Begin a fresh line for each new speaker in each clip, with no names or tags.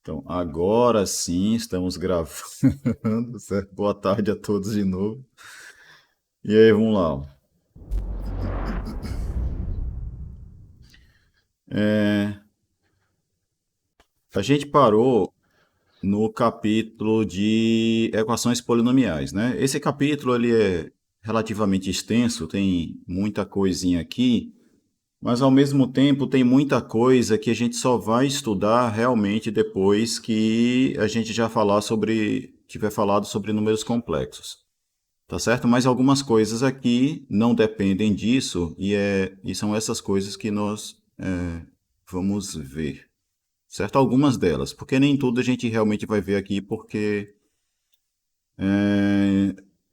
Então, agora sim estamos gravando, certo? Boa tarde a todos de novo. E aí, vamos lá. Ó. A gente parou no capítulo de equações polinomiais, né? Esse capítulo ele é relativamente extenso, tem muita coisinha aqui, mas ao mesmo tempo tem muita coisa que a gente só vai estudar realmente depois que a gente já tiver falado sobre números complexos. Tá certo? Mas algumas coisas aqui não dependem disso e são essas coisas que nós vamos ver. Certo? Algumas delas, porque nem tudo a gente realmente vai ver aqui, porque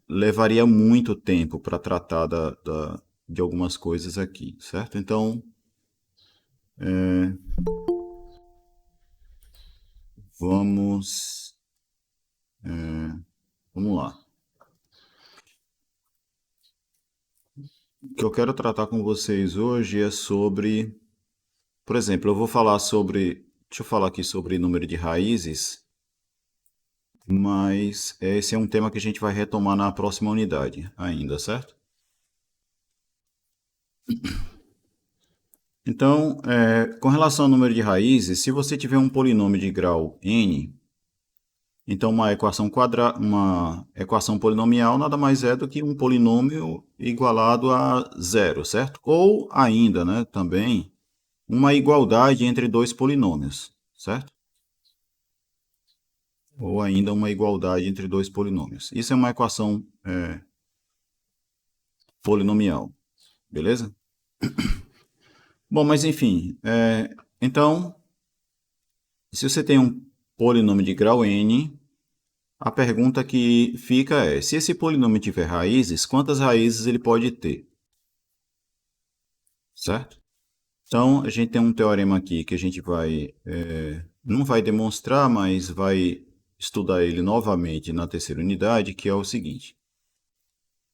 levaria muito tempo para tratar de algumas coisas aqui, certo? Então, vamos, vamos lá. O que eu quero tratar com vocês hoje é sobre, por exemplo, eu vou falar sobre, deixa eu falar aqui sobre número de raízes. Mas esse é um tema que a gente vai retomar na próxima unidade ainda, certo? Então, com relação ao número de raízes, se você tiver um polinômio de grau n, então uma equação polinomial nada mais é do que um polinômio igualado a zero, certo? Ou ainda, né, também, uma igualdade entre dois polinômios, certo? Ou ainda uma igualdade entre dois polinômios. Isso é uma equação polinomial, beleza? Bom, mas enfim, então, se você tem um polinômio de grau n, a pergunta que fica é: se esse polinômio tiver raízes, quantas raízes ele pode ter? Certo? Então, a gente tem um teorema aqui que a gente não vai demonstrar, mas vai estudar ele novamente na terceira unidade, que é o seguinte: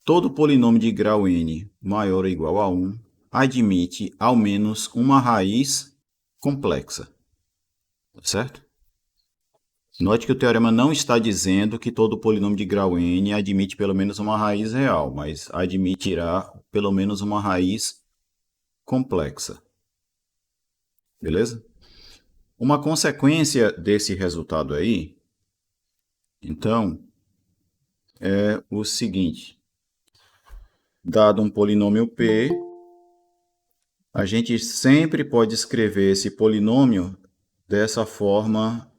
todo polinômio de grau n maior ou igual a 1 admite ao menos uma raiz complexa, certo? Note que o teorema não está dizendo que todo polinômio de grau n admite pelo menos uma raiz real, mas admitirá pelo menos uma raiz complexa. Beleza? Uma consequência desse resultado aí, então, é o seguinte: dado um polinômio p, a gente sempre pode escrever esse polinômio dessa forma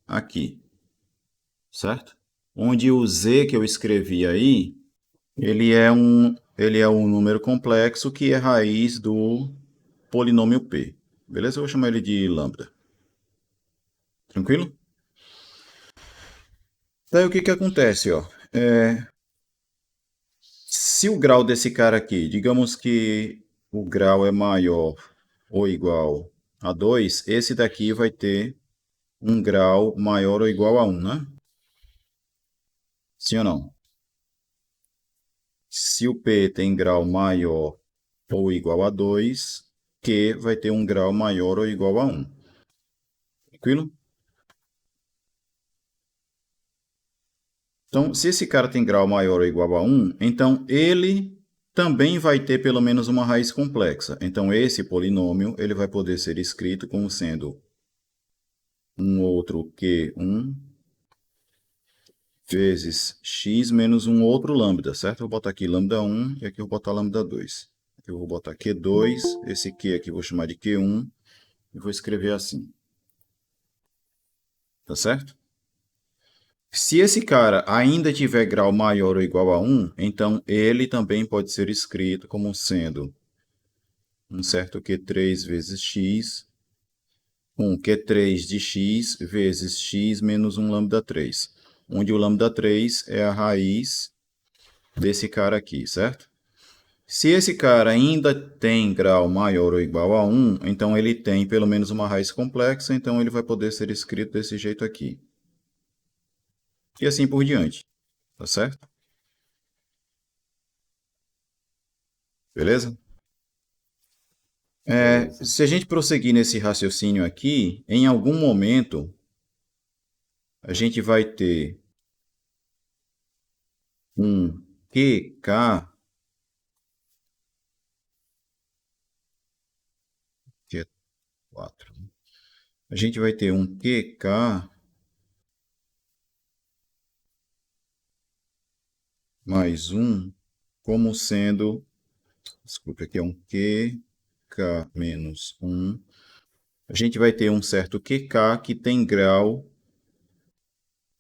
aqui, certo? Onde o z que eu escrevi aí ele é um número complexo que é raiz do polinômio p. Beleza? Eu vou chamar ele de lambda. Tranquilo? Daí o que que acontece, ó? Se o grau desse cara aqui, digamos que o grau é maior ou igual a 2, esse daqui vai ter um grau maior ou igual a 1, né? Sim ou não? Se o P tem grau maior ou igual a 2, Q vai ter um grau maior ou igual a 1. Tranquilo? Então, se esse cara tem grau maior ou igual a 1, então ele também vai ter pelo menos uma raiz complexa. Então, esse polinômio ele vai poder ser escrito como sendo um outro Q1 vezes x menos um outro lambda, certo? Eu vou botar aqui lambda 1 e aqui eu vou botar lambda 2. Aqui eu vou botar Q2, esse Q aqui eu vou chamar de Q1 e vou escrever assim. Tá certo? Se esse cara ainda tiver grau maior ou igual a 1, então ele também pode ser escrito como sendo um certo Q3 vezes x, um Q3 de x vezes x menos um lambda 3, onde o lambda 3 é a raiz desse cara aqui, certo? Se esse cara ainda tem grau maior ou igual a 1, então ele tem pelo menos uma raiz complexa, então ele vai poder ser escrito desse jeito aqui. E assim por diante, tá certo? Beleza?
Beleza.
Se a gente prosseguir nesse raciocínio aqui, em algum momento, a gente vai ter um QK, que é 4. A gente vai ter um QK mais um como sendo, desculpa, aqui é um QK menos 1. A gente vai ter um certo QK que tem grau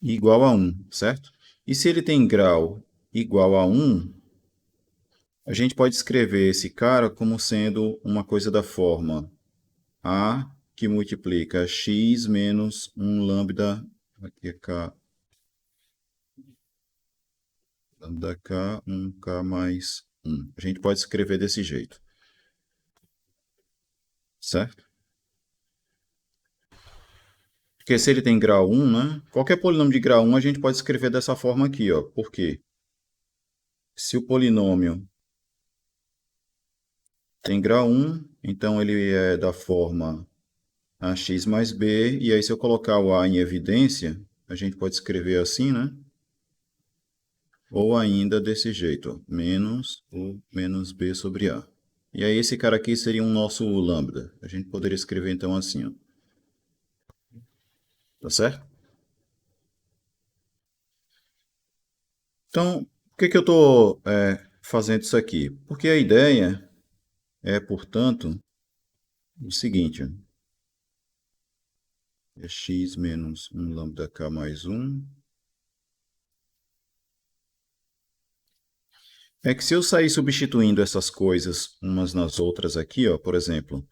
igual a 1, certo? E se ele tem grau igual a 1, a gente pode escrever esse cara como sendo uma coisa da forma A que multiplica x menos 1 lambda, aqui é k, lambda k, 1k mais 1. A gente pode escrever desse jeito, certo? Porque se ele tem grau 1, né? Qualquer polinômio de grau 1 a gente pode escrever dessa forma aqui, ó. Por quê? Se o polinômio tem grau 1, então ele é da forma ax mais b, e aí se eu colocar o a em evidência, a gente pode escrever assim, né? Ou ainda desse jeito, ó, menos o menos b sobre a. E aí esse cara aqui seria um nosso lambda. A gente poderia escrever então assim, ó. Tá certo? Então, por que que eu estou fazendo isso aqui? Porque a ideia é, portanto, o seguinte, ó, é x menos 1 lambda k mais 1. É que se eu sair substituindo essas coisas umas nas outras aqui, ó, por exemplo,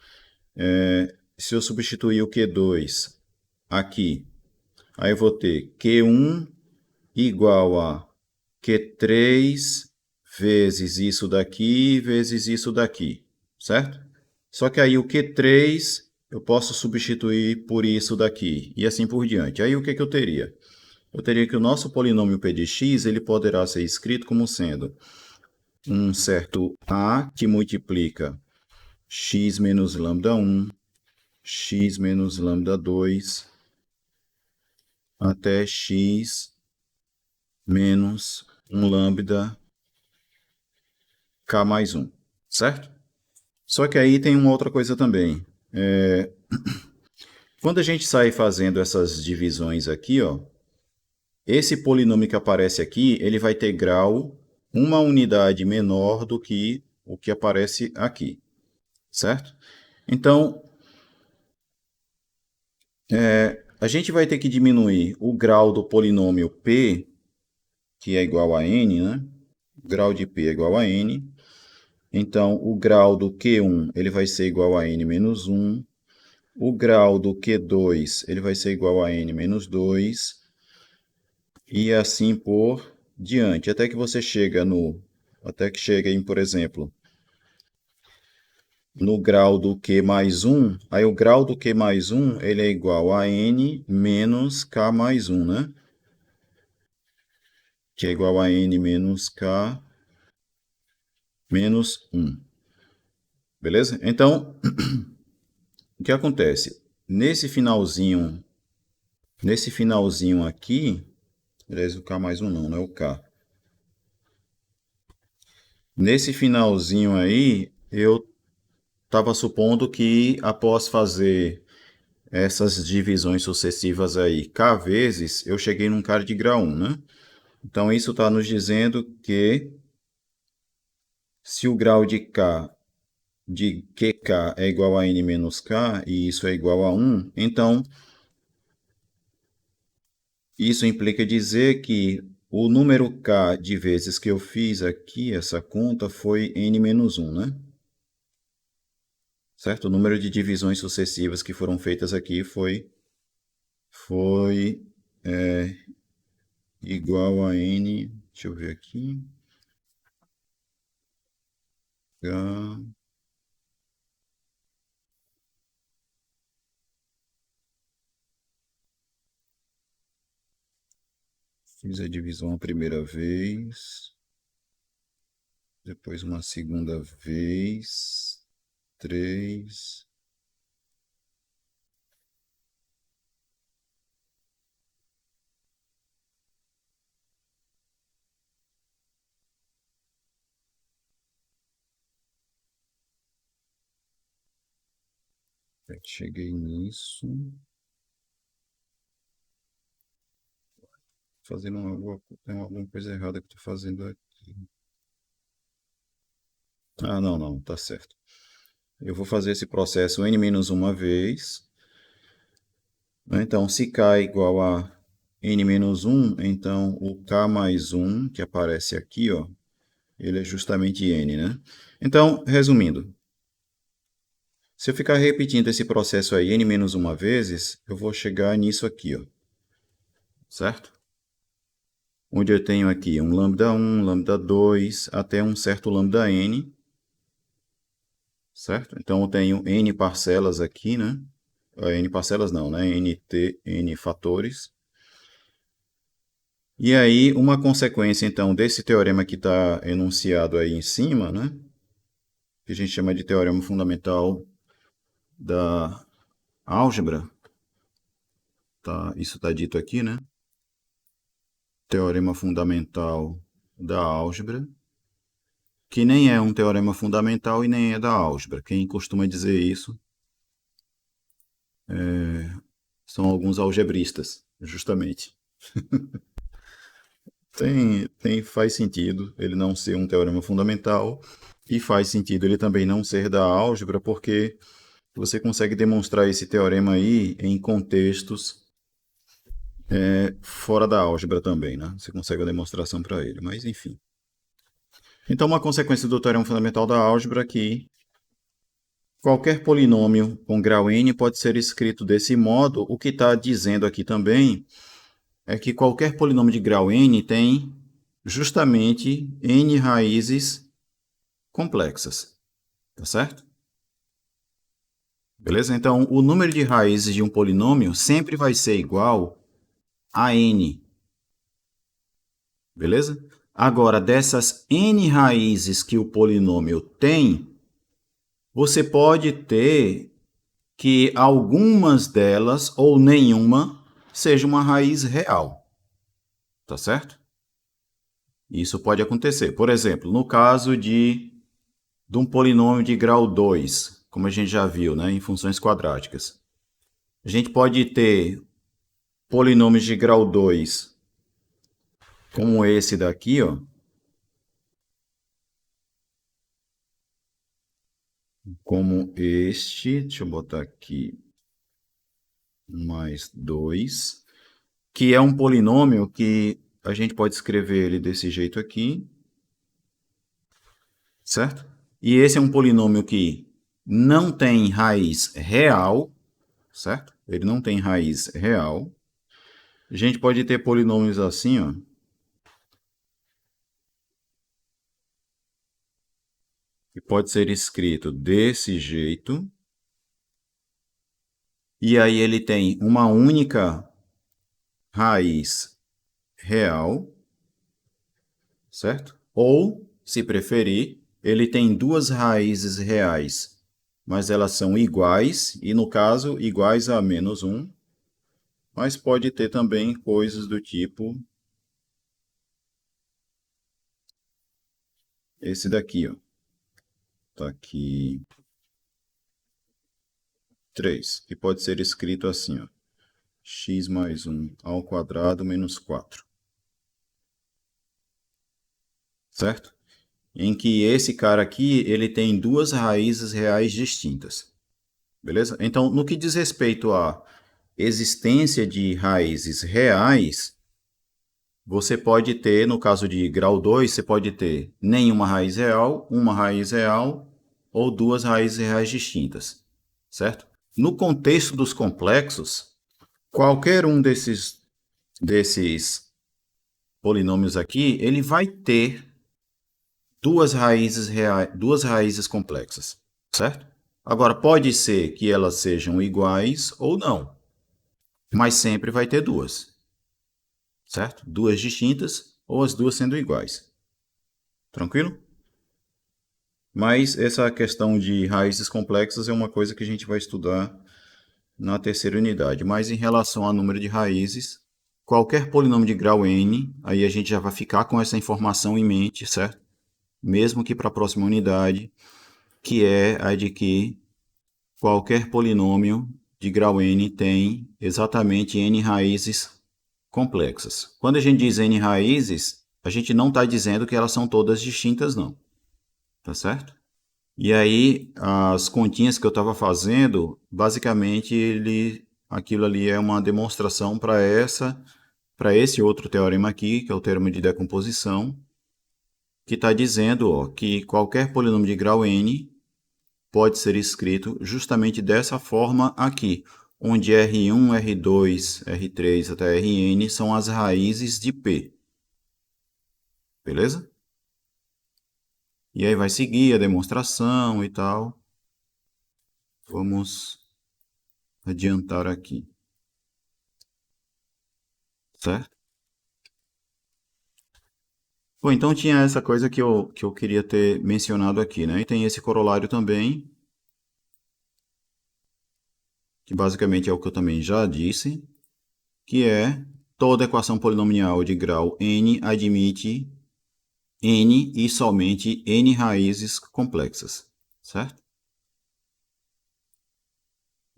se eu substituir o Q2 aqui, aí eu vou ter Q1 igual a Q3 vezes isso daqui vezes isso daqui, certo? Só que aí o Q3 eu posso substituir por isso daqui e assim por diante. Aí o que que eu teria? Eu teria que o nosso polinômio p de x ele poderá ser escrito como sendo um certo a que multiplica x menos lambda 1, x menos lambda 2, até x menos um lambda k mais 1, certo? Só que aí tem uma outra coisa também. Quando a gente sai fazendo essas divisões aqui, ó, esse polinômio que aparece aqui, ele vai ter grau uma unidade menor do que o que aparece aqui, certo? Então, a gente vai ter que diminuir o grau do polinômio p, que é igual a n, né? O grau de p é igual a n. Então, o grau do Q1 ele vai ser igual a n menos 1. O grau do Q2 ele vai ser igual a n menos 2. E assim por diante, até que você chega até que chega em, por exemplo, no grau do Q mais 1, aí o grau do Q mais 1 ele é igual a n menos k mais 1, né? Que é igual a n menos k menos 1. Beleza? Então, o que acontece? Nesse finalzinho aqui, aliás, o k mais 1 não é o k. Nesse finalzinho aí, eu estava supondo que após fazer essas divisões sucessivas aí k vezes, eu cheguei num cara de grau 1, né? Então, isso está nos dizendo que se o grau de k de qk é igual a n menos k, e isso é igual a 1, então isso implica dizer que o número k de vezes que eu fiz aqui, essa conta, foi n menos 1, né? Certo? O número de divisões sucessivas que foram feitas aqui foi igual a n, deixa eu ver aqui, k, fiz a divisão a primeira vez, depois uma segunda vez, 3, Cheguei nisso. Tem alguma coisa errada que eu estou fazendo aqui. Ah, não, não, tá certo. Eu vou fazer esse processo n uma vez. Então, se k é igual a n-1, então o k mais 1, que aparece aqui, ó, ele é justamente n, né? Então, resumindo, se eu ficar repetindo esse processo aí n-1 vezes, eu vou chegar nisso aqui, ó, certo? Onde eu tenho aqui um lambda 1, lambda 2, até um certo lambda n, certo? Então, eu tenho n parcelas aqui, né? N parcelas não, né? N fatores. E aí, uma consequência, então, desse teorema que está enunciado aí em cima, né? Que a gente chama de teorema fundamental da álgebra, tá? Isso está dito aqui, né? Teorema fundamental da álgebra, que nem é um teorema fundamental e nem é da álgebra. Quem costuma dizer isso são alguns algebristas, justamente. Faz sentido ele não ser um teorema fundamental e faz sentido ele também não ser da álgebra, porque você consegue demonstrar esse teorema aí em contextos fora da álgebra também, né? Você consegue uma demonstração para ele, mas enfim. Então, uma consequência do teorema fundamental da álgebra é que qualquer polinômio com grau n pode ser escrito desse modo. O que está dizendo aqui também é que qualquer polinômio de grau n tem justamente n raízes complexas, tá certo? Beleza? Então, o número de raízes de um polinômio sempre vai ser igual a n. Beleza? Agora, dessas n raízes que o polinômio tem, você pode ter que algumas delas, ou nenhuma, seja uma raiz real. Tá certo? Isso pode acontecer. Por exemplo, no caso de um polinômio de grau 2, como a gente já viu, né, em funções quadráticas. A gente pode ter polinômios de grau 2, como esse daqui, ó, como este, deixa eu botar aqui, mais 2, que é um polinômio que a gente pode escrever ele desse jeito aqui, certo? E esse é um polinômio que não tem raiz real, certo? Ele não tem raiz real. A gente pode ter polinômios assim, ó, que pode ser escrito desse jeito. E aí ele tem uma única raiz real, certo? Ou, se preferir, ele tem duas raízes reais, mas elas são iguais, e no caso, iguais a menos 1. Mas pode ter também coisas do tipo esse daqui, ó. Tá aqui 3, que pode ser escrito assim, ó. X mais 1 ao quadrado menos 4. Certo? Em que esse cara aqui, ele tem duas raízes reais distintas. Beleza? Então, no que diz respeito à existência de raízes reais, você pode ter, no caso de grau 2, você pode ter nenhuma raiz real, uma raiz real ou duas raízes reais distintas, certo? No contexto dos complexos, qualquer um desses polinômios aqui, ele vai ter duas raízes reais, duas raízes complexas, certo? Agora, pode ser que elas sejam iguais ou não, mas sempre vai ter duas, certo? Duas distintas ou as duas sendo iguais. Tranquilo? Mas essa questão de raízes complexas é uma coisa que a gente vai estudar na terceira unidade. Mas em relação ao número de raízes, qualquer polinômio de grau n, aí a gente já vai ficar com essa informação em mente, certo? Mesmo que para a próxima unidade, que é a de que qualquer polinômio de grau n tem exatamente n raízes complexas. Quando a gente diz n raízes, a gente não está dizendo que elas são todas distintas, não. Tá certo? E aí, as continhas que eu estava fazendo, basicamente, aquilo ali é uma demonstração para esse outro teorema aqui, que é o teorema de decomposição, que está dizendo ó, que qualquer polinômio de grau n pode ser escrito justamente dessa forma aqui, onde R1, R2, R3 até Rn são as raízes de P. Beleza? E aí vai seguir a demonstração e tal. Vamos adiantar aqui. Certo? Bom, então tinha essa coisa que eu queria ter mencionado aqui, né? E tem esse corolário também, que basicamente é o que eu também já disse, que é toda equação polinomial de grau n admite n e somente n raízes complexas, certo?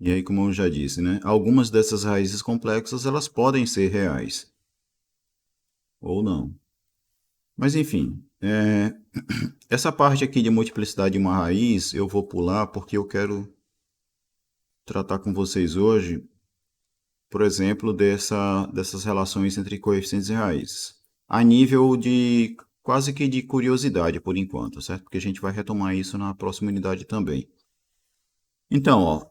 E aí, como eu já disse, né? Algumas dessas raízes complexas, elas podem ser reais, ou não. Mas, enfim, essa parte aqui de multiplicidade de uma raiz, eu vou pular porque eu quero tratar com vocês hoje, por exemplo, dessas relações entre coeficientes e raízes. A nível de quase que de curiosidade, por enquanto, certo? Porque a gente vai retomar isso na próxima unidade também. Então, ó,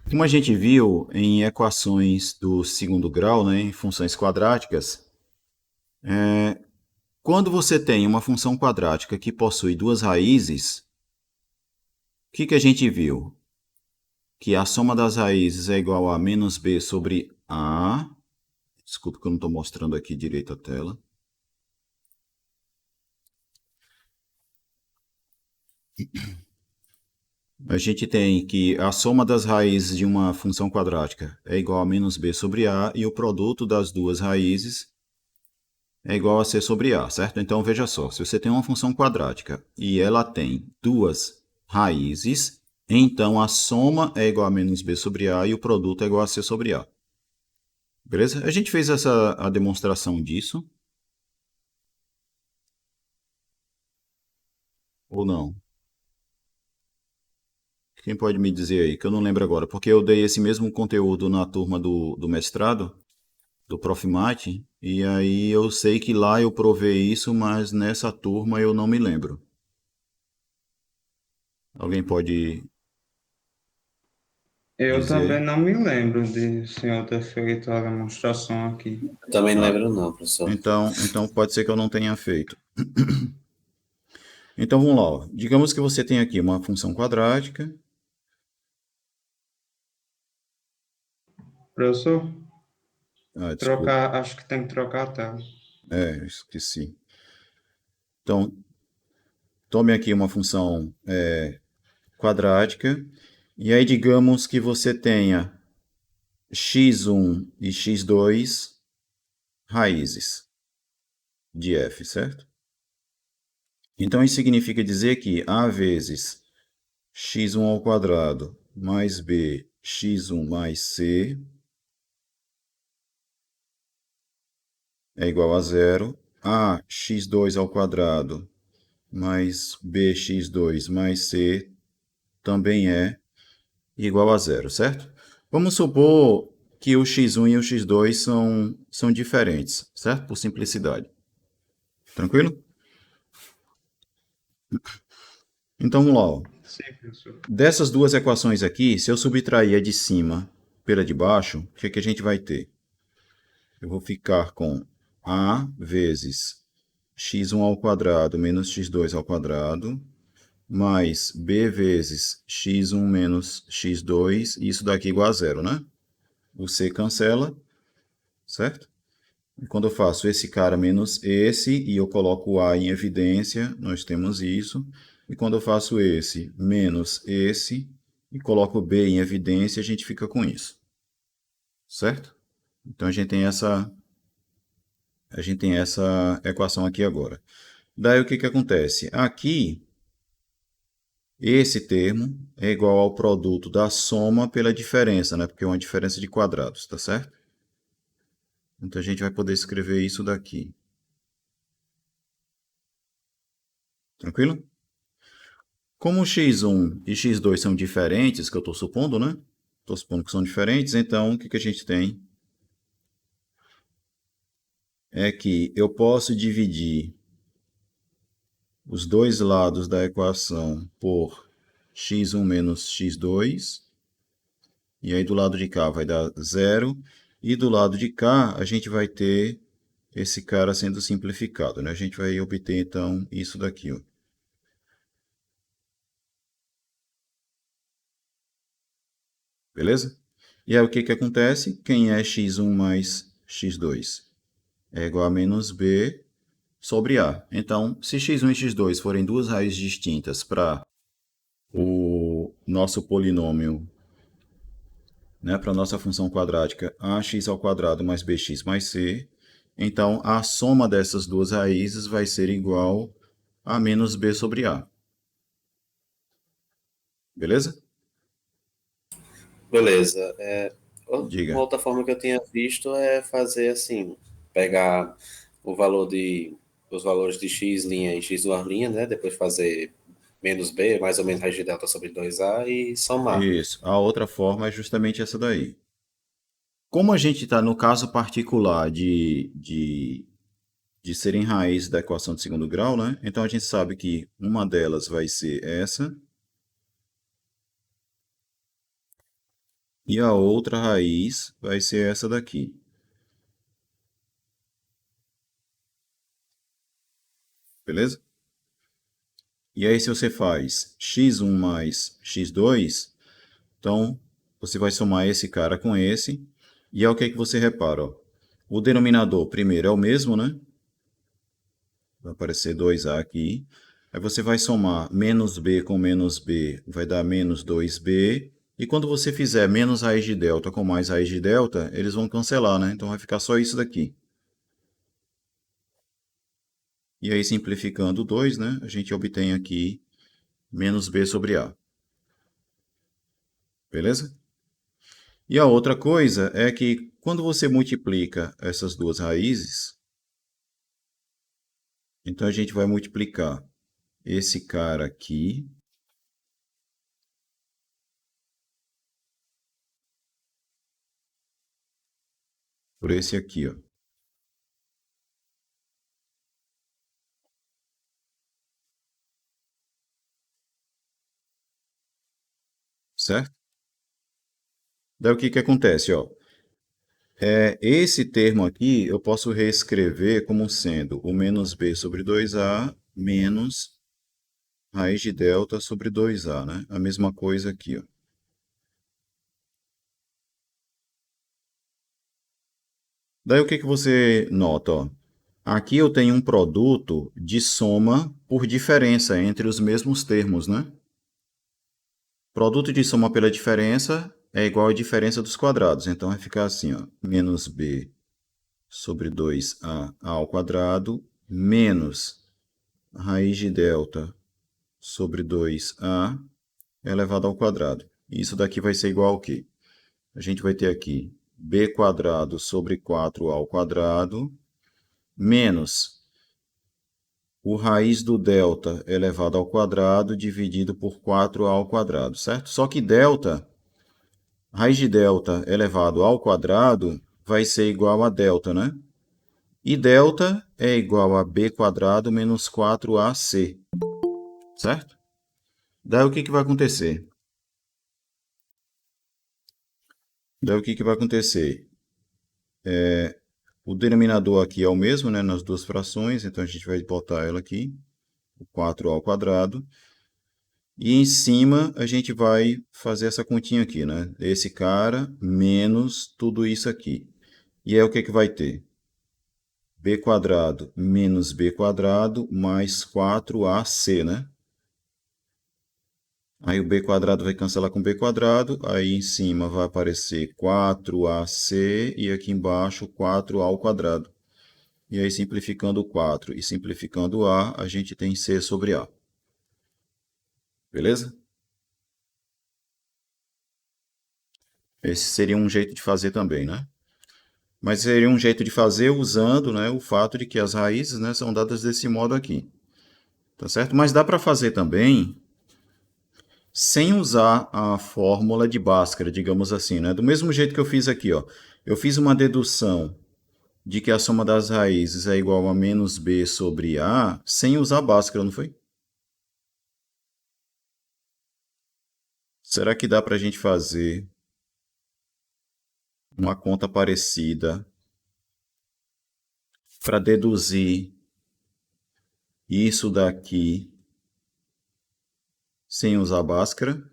como a gente viu em equações do segundo grau, né, em funções quadráticas, quando você tem uma função quadrática que possui duas raízes, o que a gente viu? Que a soma das raízes é igual a menos b sobre a. Desculpa que eu não estou mostrando aqui direito a tela. A gente tem que a soma das raízes de uma função quadrática é igual a menos b sobre a e o produto das duas raízes é igual a c sobre a, certo? Então veja só, se você tem uma função quadrática e ela tem duas raízes, então a soma é igual a menos b sobre a e o produto é igual a c sobre a. Beleza? A gente fez a demonstração disso. Ou não? Quem pode me dizer aí? Que eu não lembro agora. Porque eu dei esse mesmo conteúdo na turma do mestrado, do Prof. Mate, e aí eu sei que lá eu provei isso, mas nessa turma eu não me lembro. Alguém pode
Eu
dizer
também
aí?
não me lembro de o senhor ter feito a demonstração aqui.
Também não
Ah,
lembro não, professor.
então pode ser que eu não tenha feito. Então vamos lá. Ó. Digamos que você tem aqui uma função quadrática.
Professor,
Ah, desculpa.
trocar, acho que tem que trocar a tela.
Eu esqueci. Então, tome aqui uma função quadrática. E aí digamos que você tenha x1 e x2 raízes de f, certo? Então isso significa dizer que a vezes x1 ao quadrado mais b x1 mais c é igual a zero. A x2 ao quadrado mais bx2 mais c também é igual a zero, certo? Vamos supor que o x1 e o x2 são diferentes, certo? Por simplicidade. Tranquilo? Então vamos lá. Ó.
Sim, professor.
Dessas duas equações aqui, se eu subtrair a de cima pela de baixo, o que a gente vai ter? Eu vou ficar com a vezes x1 ao quadrado menos x2 ao quadrado, mais b vezes x1 menos x2, e isso daqui igual a zero, né? O c cancela, certo? E quando eu faço esse cara menos esse e eu coloco o a em evidência, nós temos isso. E quando eu faço esse menos esse e coloco o b em evidência, a gente fica com isso. Certo? Então a gente tem essa equação aqui agora. Daí o que acontece? Aqui Esse termo é igual ao produto da soma pela diferença, né? Porque é uma diferença de quadrados, tá certo? Então a gente vai poder escrever isso daqui. Tranquilo? Como x1 e x2 são diferentes, que eu estou supondo, né? Estou supondo que são diferentes, então o que a gente tem é que eu posso dividir os dois lados da equação por x1 menos x2, e aí do lado de cá vai dar zero, e do lado de cá a gente vai ter esse cara sendo simplificado, né? A gente vai obter então isso daqui, ó. Beleza? E aí o que acontece? Quem é x1 mais x2? É igual a menos b sobre a. Então, se x1 e x2 forem duas raízes distintas para o nosso polinômio, né, para a nossa função quadrática ax ao quadrado mais bx mais c, então a soma dessas duas raízes vai ser igual a menos b sobre a. Beleza?
Beleza. Uma
Diga.
outra forma que eu tinha visto é fazer assim, pegar o valor de os valores de x' e x2', né? Depois fazer menos b, mais ou menos raiz de delta sobre 2a e somar.
Isso. A outra forma é justamente essa daí. Como a gente está no caso particular de serem raízes da equação de segundo grau, né? Então a gente sabe que uma delas vai ser essa e a outra raiz vai ser essa daqui. Beleza? E aí se você faz x1 mais x2, então você vai somar esse cara com esse, e é o que você repara, ó. O denominador primeiro é o mesmo, né? Vai aparecer 2a aqui. Aí você vai somar menos b com menos b, vai dar menos 2b. E quando você fizer menos raiz de delta com mais raiz de delta, eles vão cancelar, né? Então vai ficar só isso daqui. E aí, simplificando o 2, né? A gente obtém aqui menos b sobre a. Beleza? E a outra coisa é que quando você multiplica essas duas raízes, então a gente vai multiplicar esse cara aqui por esse aqui, ó. Certo? Daí o que acontece, ó? Esse termo aqui eu posso reescrever como sendo o menos b sobre 2a menos raiz de delta sobre 2a, né? A mesma coisa aqui, ó. Daí o que você nota, ó? Aqui eu tenho um produto de soma por diferença entre os mesmos termos, né? Produto de soma pela diferença é igual à diferença dos quadrados. Então vai ficar assim, ó, menos b sobre 2a ao quadrado menos raiz de delta sobre 2a elevado ao quadrado. Isso daqui vai ser igual ao quê? A gente vai ter aqui b quadrado sobre 4a ao quadrado menos o raiz do delta elevado ao quadrado dividido por 4a ao quadrado, certo? Só que delta, raiz de delta elevado ao quadrado vai ser igual a delta, né? E delta é igual a b quadrado menos 4ac, certo? Daí o que vai acontecer? O denominador aqui é o mesmo, né, nas duas frações, então a gente vai botar ela aqui, o 4 ao quadrado. E em cima a gente vai fazer essa continha aqui, né? Esse cara menos tudo isso aqui. E aí o que vai ter? B quadrado menos B quadrado mais 4AC, né? Aí o B quadrado vai cancelar com B quadrado, aí em cima vai aparecer 4AC e aqui embaixo 4A ao quadrado. E aí simplificando o 4 e simplificando A, a gente tem C sobre A. Beleza? Esse seria um jeito de fazer também, né? Mas seria um jeito de fazer usando, né, o fato de que as raízes, né, são dadas desse modo aqui. Tá certo? Mas dá para fazer também sem usar a fórmula de Bhaskara, digamos assim, né? Do mesmo jeito que eu fiz aqui, ó. Eu fiz uma dedução de que a soma das raízes é igual a menos b sobre a, sem usar Bhaskara, não foi? Será que dá para a gente fazer uma conta parecida para deduzir isso daqui sem usar Bhaskara?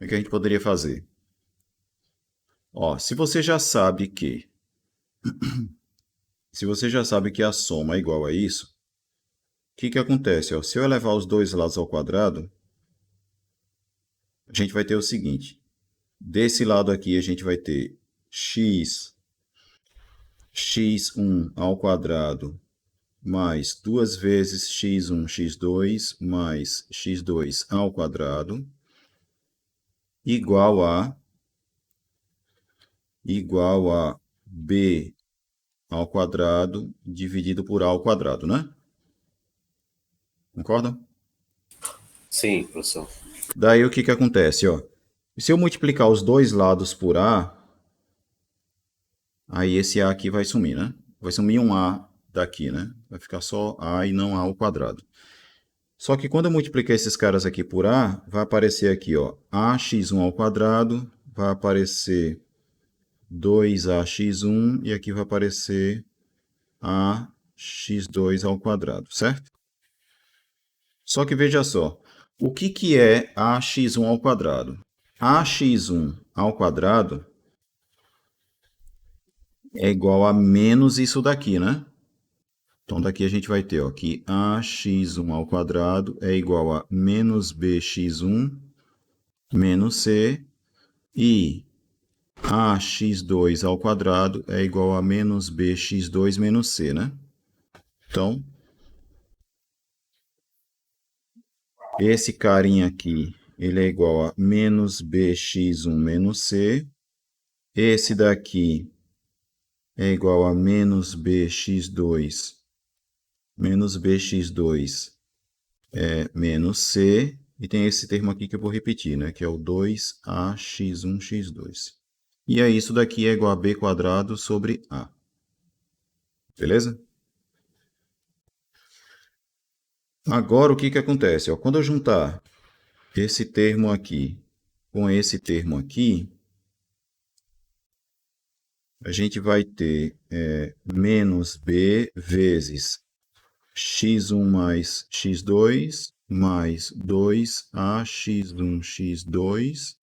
O que a gente poderia fazer? Ó, se você já sabe que a soma é igual a isso, o que que acontece? Ó, se eu elevar os dois lados ao quadrado, a gente vai ter o seguinte. Desse lado aqui a gente vai ter x1 ao quadrado mais 2 vezes x1, x2 mais x2 ao quadrado igual a b ao quadrado dividido por a ao quadrado, né? Concorda?
Sim, professor.
Daí o que que acontece, ó? Se eu multiplicar os dois lados por a, aí esse a aqui vai sumir, né? Vai sumir um a daqui, né? Vai ficar só a e não a ao quadrado. Só que quando eu multiplicar esses caras aqui por a, vai aparecer aqui, ó, ax1 ao quadrado, vai aparecer 2ax1 e aqui vai aparecer ax2 ao quadrado, certo? Só que veja só, o que que é ax1 ao quadrado? Ax1 ao quadrado é igual a menos isso daqui, né? Então, daqui a gente vai ter ó, que ax1 ao quadrado é igual a menos bx1 menos c, e ax2 ao quadrado é igual a menos bx2 menos c, né? Então, esse carinha aqui, ele é igual a menos bx1 menos c. Esse daqui é igual a menos bx2 é menos c. E tem esse termo aqui que eu vou repetir, né? Que é o 2ax1 x2. E aí, isso daqui é igual a b quadrado sobre a. Beleza? Agora, o que que acontece? Ó, quando eu juntar esse termo aqui com esse termo aqui, a gente vai ter menos b vezes x1 mais x2 mais 2ax1 x2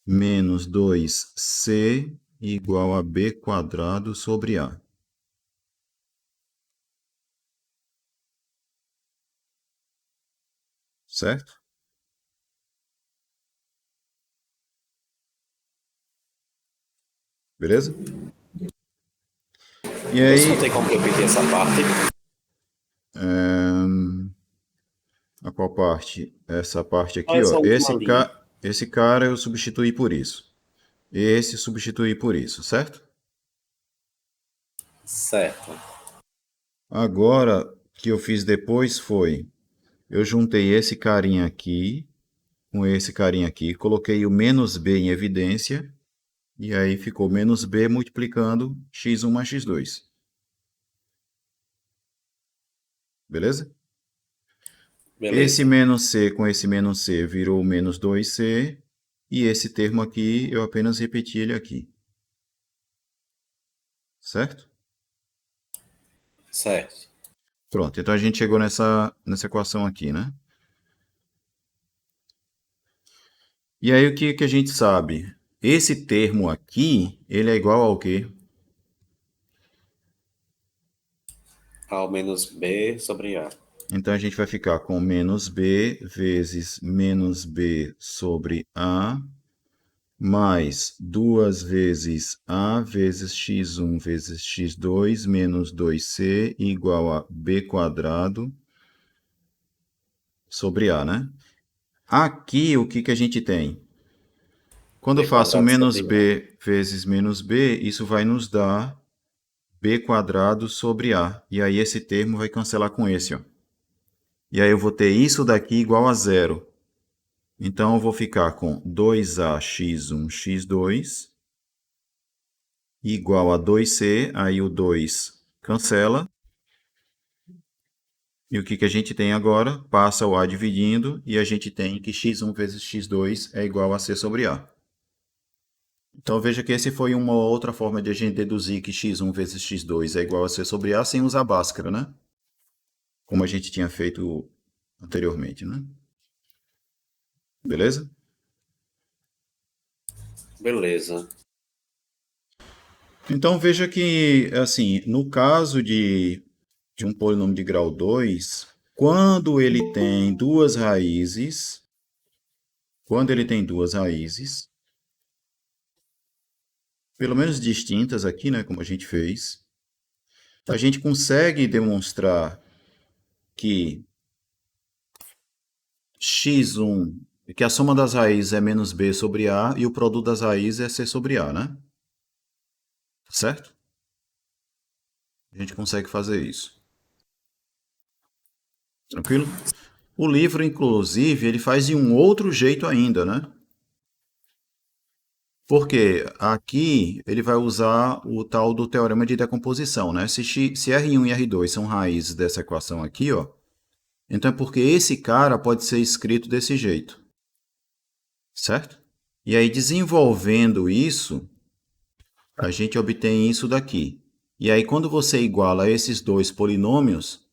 menos 2c igual a b quadrado sobre a. Certo? Beleza? E aí,
Professor, tem como repetir essa parte?
a qual parte? Essa parte
Só
aqui,
essa
ó.
última linha.
Esse cara eu substituí por isso. Esse substituí por isso, certo?
Certo.
Agora, o que eu fiz depois foi, eu juntei esse carinha aqui com esse carinha aqui, coloquei o menos b em evidência, e aí ficou menos b multiplicando x1 mais x2. Beleza? Esse
Beleza.
menos c com esse menos c virou menos 2c, e esse termo aqui, eu apenas repeti ele aqui. Certo?
Certo.
Pronto, então a gente chegou nessa equação aqui, né? E aí o que que a gente sabe? Esse termo aqui, ele é igual ao quê?
Ao menos b sobre a.
Então a gente vai ficar com menos b vezes menos b sobre a, mais 2 vezes a vezes x1 vezes x2 menos 2c igual a b quadrado sobre A, né? Aqui, o que que a gente tem? Quando eu
B
faço
quadrado
menos
sobre A.
B vezes menos B, isso vai nos dar B quadrado sobre A. E aí esse termo vai cancelar com esse, ó. E aí eu vou ter isso daqui igual a zero. Então eu vou ficar com 2ax1x2 igual a 2c, aí o 2 cancela. E o que que a gente tem agora? Passa o a dividindo e a gente tem que x1 vezes x2 é igual a c sobre a. Então veja que esse foi uma outra forma de a gente deduzir que x1 vezes x2 é igual a c sobre a sem usar Bhaskara, né? Como a gente tinha feito anteriormente, né? Beleza?
Beleza.
Então veja que, assim, no caso de um polinômio de grau 2, quando ele tem duas raízes, pelo menos distintas aqui, né, como a gente fez, a gente consegue demonstrar que x1, que a soma das raízes é menos b sobre a e o produto das raízes é c sobre a, né? Certo? A gente consegue fazer isso. Tranquilo? O livro, inclusive, ele faz de um outro jeito ainda, né? Porque aqui ele vai usar o tal do teorema de decomposição, né? Se R1 e R2 são raízes dessa equação aqui, ó, então é porque esse cara pode ser escrito desse jeito, certo? E aí, desenvolvendo isso, a gente obtém isso daqui. E aí, quando você iguala esses dois polinômios,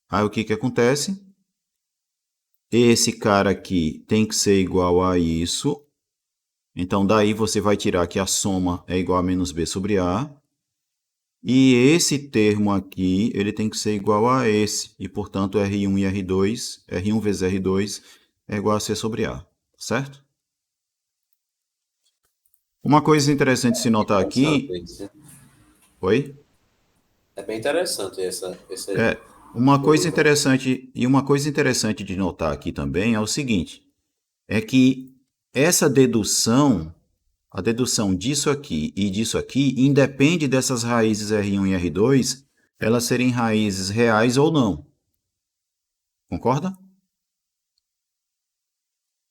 aí o que que acontece? Esse cara aqui tem que ser igual a isso. Então, daí você vai tirar que a soma é igual a menos b sobre a. E esse termo aqui, ele tem que ser igual a esse. E, portanto, R1 e R2, R1 vezes R2 é igual a C sobre A. Certo? Uma coisa interessante de se notar
Interessante
aqui...
isso.
Oi?
É bem interessante esse
Uma coisa
livro.
interessante... E uma coisa interessante de notar aqui também é o seguinte. É que essa dedução, a dedução disso aqui e disso aqui, independe dessas raízes R1 e R2, elas serem raízes reais ou não. Concorda?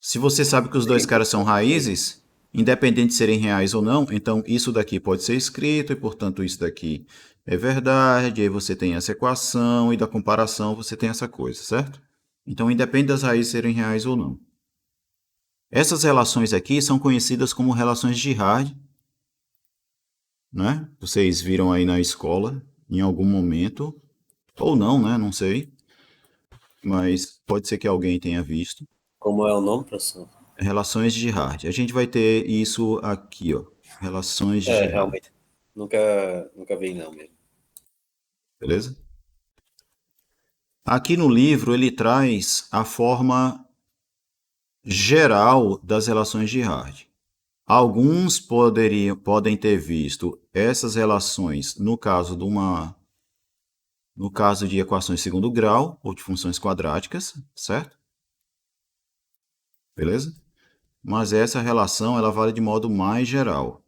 Se você sabe que os dois caras são raízes, independente de serem reais ou não, então isso daqui pode ser escrito e, portanto, isso daqui é verdade. Aí você tem essa equação e da comparação você tem essa coisa, certo? Então, independe das raízes serem reais ou não. Essas relações aqui são conhecidas como relações de Girard, né? Vocês viram aí na escola em algum momento, ou não, né? Não sei, mas pode ser que alguém tenha visto.
Como é o nome, professor?
Relações de Girard. A gente vai ter isso aqui, ó. Relações de
É,
Girard,
realmente. Nunca vi não mesmo.
beleza? Aqui no livro ele traz a forma geral das relações de Girard. Alguns podem ter visto essas relações no caso de equações de segundo grau ou de funções quadráticas, certo? Beleza? Mas essa relação ela vale de modo mais geral.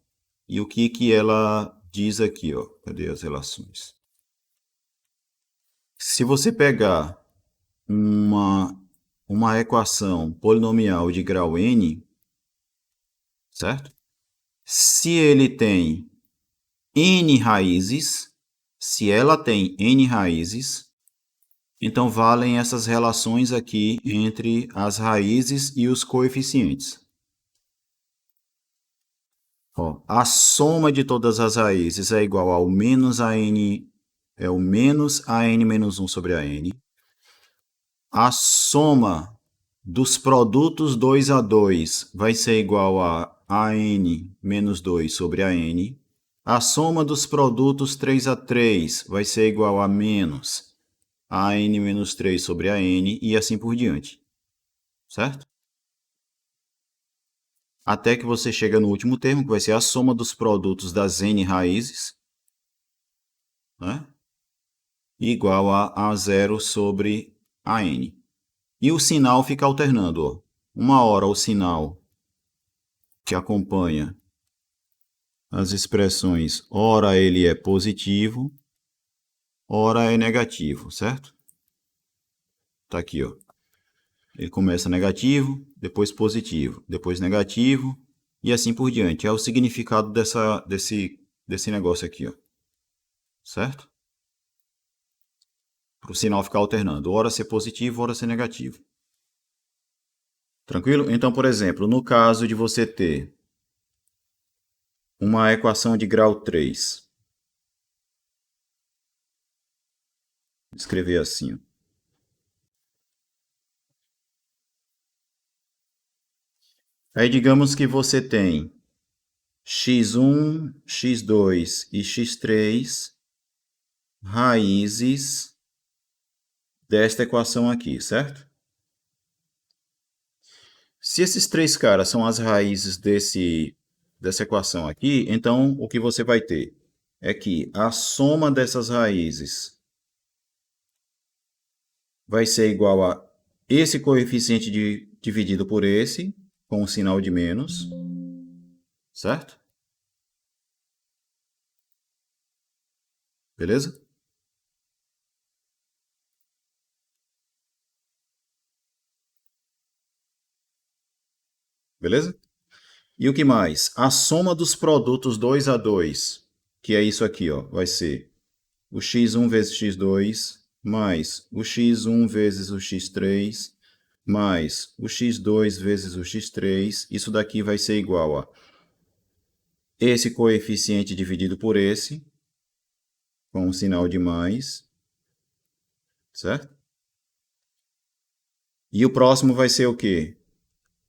E o que que ela diz aqui, ó? Cadê as relações? Se você pegar uma equação polinomial de grau n, certo? Se ele tem n raízes, se ela tem n raízes, então valem essas relações aqui entre as raízes e os coeficientes. Ó, a soma de todas as raízes é igual ao menos a n, é o menos a n menos 1 sobre a n. A soma dos produtos 2 a 2 vai ser igual a n menos 2 sobre a n. A soma dos produtos 3 a 3 vai ser igual a menos a n menos 3 sobre a n e assim por diante. Certo? Até que você chega no último termo, que vai ser a soma dos produtos das n raízes, né? Igual a zero sobre a n. E o sinal fica alternando. Ó. Uma hora o sinal que acompanha as expressões, ora ele é positivo, ora é negativo, certo? Tá aqui, ó. Ele começa negativo, depois positivo, depois negativo e assim por diante. É o significado desse negócio aqui, ó. Certo? Para o sinal ficar alternando, ora ser positivo, ora ser negativo. Tranquilo? Então, por exemplo, no caso de você ter uma equação de grau 3, vou escrever assim, ó. Aí digamos que você tem x1, x2 e x3 raízes desta equação aqui, certo? Se esses três caras são as raízes dessa equação aqui, então o que você vai ter é que a soma dessas raízes vai ser igual a esse coeficiente dividido por esse, com o sinal de menos, certo? Beleza? Beleza? E o que mais? A soma dos produtos 2 a 2, que é isso aqui, ó, vai ser o x1 vezes x2 mais o x1 vezes o x3 mais o x2 vezes o x3. Isso daqui vai ser igual a esse coeficiente dividido por esse, com um sinal de mais, certo? E o próximo vai ser o quê?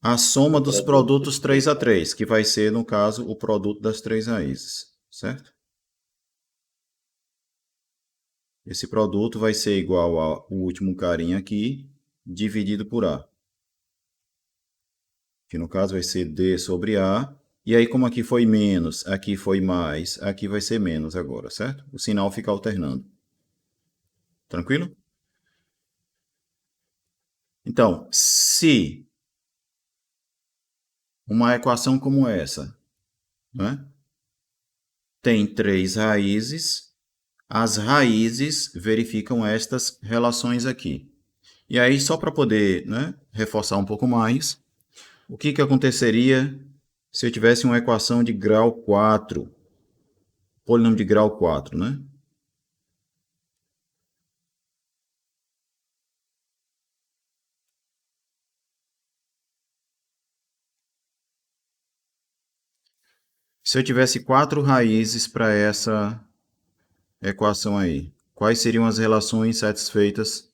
A soma dos produtos 3 a 3, que vai ser, no caso, o produto das três raízes, certo? Esse produto vai ser igual ao último carinha aqui, dividido por A. Que no caso vai ser D sobre A. E aí, como aqui foi menos, aqui foi mais, aqui vai ser menos agora, certo? O sinal fica alternando. Tranquilo? Então, se uma equação como essa, né, tem três raízes, as raízes verificam estas relações aqui. E aí, só para poder, né, reforçar um pouco mais, o que aconteceria se eu tivesse uma equação de grau 4, polinômio de grau 4, né? Se eu tivesse quatro raízes para essa equação aí, quais seriam as relações satisfeitas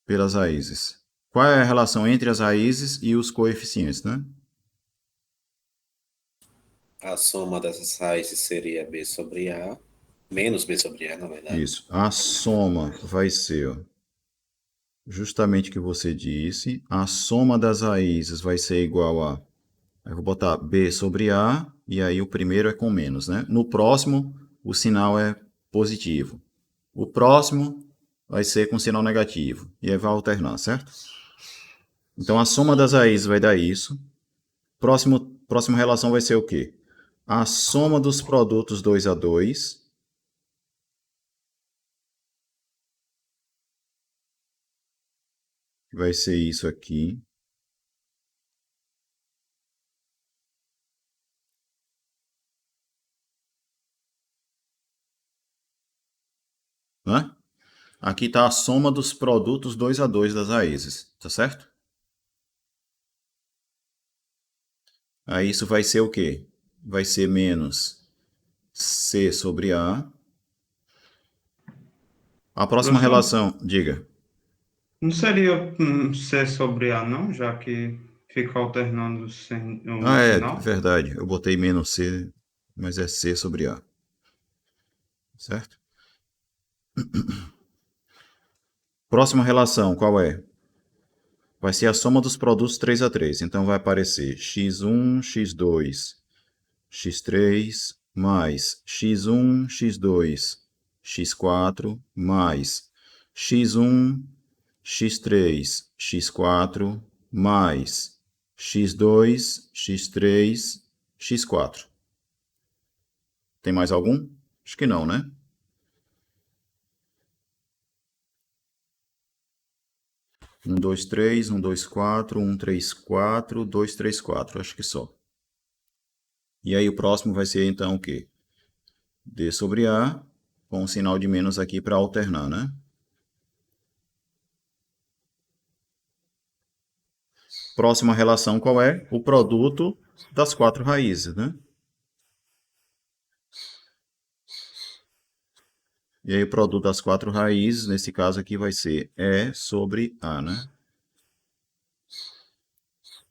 pelas raízes? Qual é a relação entre as raízes e os coeficientes, né?
A soma dessas raízes seria B sobre A, menos B sobre A, na verdade.
Isso. A soma vai ser, ó, justamente o que você disse. A soma das raízes vai ser igual a... Eu vou botar B sobre A, e aí o primeiro é com menos, né? No próximo, o sinal é positivo. O próximo vai ser com sinal negativo. E aí vai alternar, certo? Então, a soma das raízes vai dar isso. Próxima relação vai ser o quê? A soma dos produtos 2 a 2. Vai ser isso aqui. Né? Aqui está a soma dos produtos 2 a 2 das raízes. Tá certo? Aí isso vai ser o quê? Vai ser menos C sobre A. A próxima
Professor,
relação, diga.
não seria C sobre A, não? Já que fica alternando o
Ah, é
sinal?
verdade. Eu botei menos C, mas é C sobre A. Certo? Próxima relação, qual é? Vai ser a soma dos produtos 3 a 3. Então vai aparecer x1, x2, x3, mais x1, x2, x4, mais x1, x3, x4, mais x2, x3, x4. Tem mais algum? Acho que não, né? Um, dois, três, 4, 3, 4, 2, 3, 4. Acho que só. E aí o próximo vai ser então o quê? D sobre A, com um sinal de menos aqui para alternar, né? Próxima relação qual é? O produto das 4 raízes, né? E aí o produto das 4 raízes, nesse caso aqui, vai ser E sobre A, né?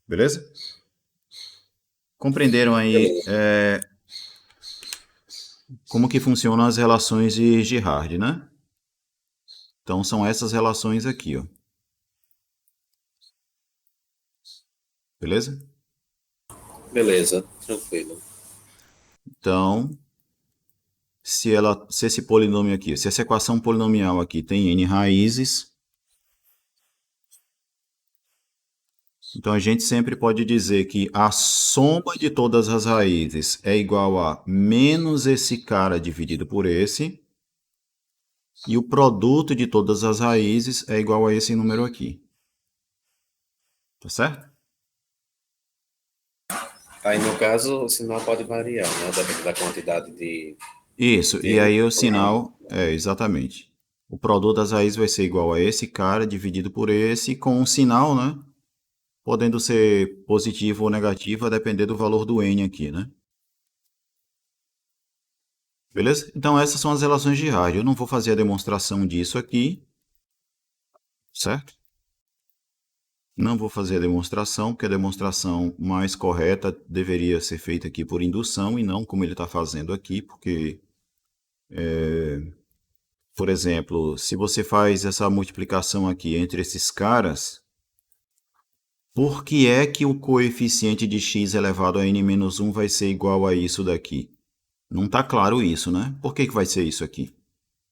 Beleza? Compreenderam aí como que funcionam as relações de Girard, né? Então são essas relações aqui, ó. Beleza?
Beleza, tranquilo.
Então, se esse polinômio aqui, se essa equação polinomial aqui tem n raízes, então a gente sempre pode dizer que a soma de todas as raízes é igual a menos esse cara dividido por esse, e o produto de todas as raízes é igual a esse número aqui. Tá certo?
Aí, no caso, o sinal pode variar, né? Depende da quantidade de...
Isso, e aí o sinal é exatamente. O produto das raízes vai ser igual a esse cara dividido por esse, com um sinal, né? Podendo ser positivo ou negativo, a depender do valor do n aqui, né? Beleza? Então essas são as relações de Girard. Eu não vou fazer a demonstração disso aqui, certo? Não vou fazer a demonstração, porque a demonstração mais correta deveria ser feita aqui por indução e não como ele está fazendo aqui, porque, por exemplo, se você faz essa multiplicação aqui entre esses caras, por que é que o coeficiente de x elevado a n-1 vai ser igual a isso daqui? Não está claro isso, né? Por que vai ser isso aqui?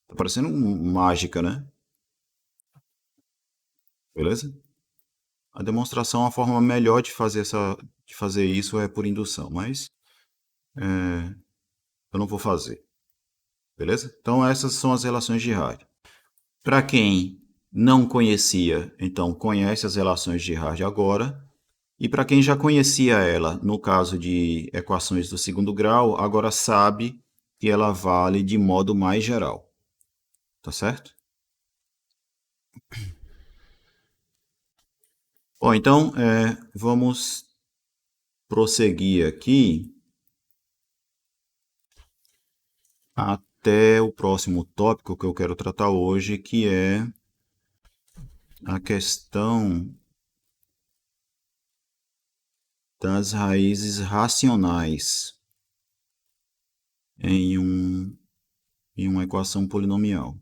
Está parecendo mágica, né? Beleza? A demonstração, a forma melhor de fazer isso é por indução, mas eu não vou fazer. Beleza? Então essas são as relações de Girard. Para quem não conhecia, então conhece as relações de Girard agora. E para quem já conhecia ela, no caso de equações do segundo grau, agora sabe que ela vale de modo mais geral. Tá certo? Bom, então vamos prosseguir aqui até o próximo tópico que eu quero tratar hoje, que é a questão das raízes racionais em uma equação polinomial.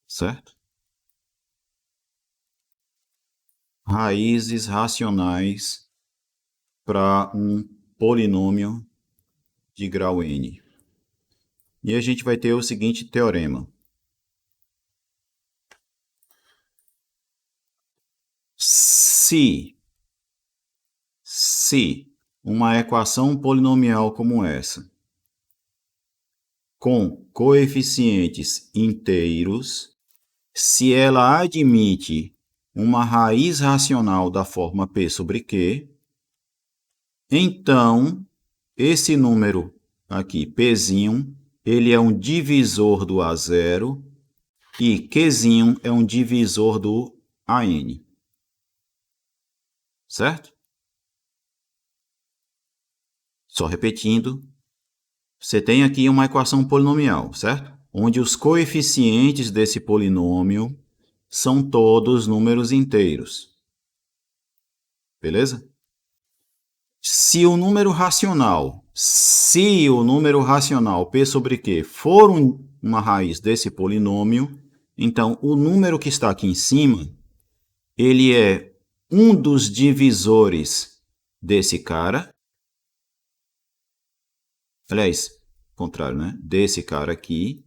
Certo? Raízes racionais para um polinômio de grau n. E a gente vai ter o seguinte teorema. Se uma equação polinomial como essa, com coeficientes inteiros, se ela admite uma raiz racional da forma p sobre q, então esse número aqui, pzinho, ele é um divisor do A0 e qzinho é um divisor do AN. Certo? Só repetindo, você tem aqui uma equação polinomial, certo? Onde os coeficientes desse polinômio são todos números inteiros. Beleza? Se o número racional p sobre q for uma raiz desse polinômio, então o número que está aqui em cima, ele é um dos divisores desse cara. Aliás, contrário, né? Desse cara aqui.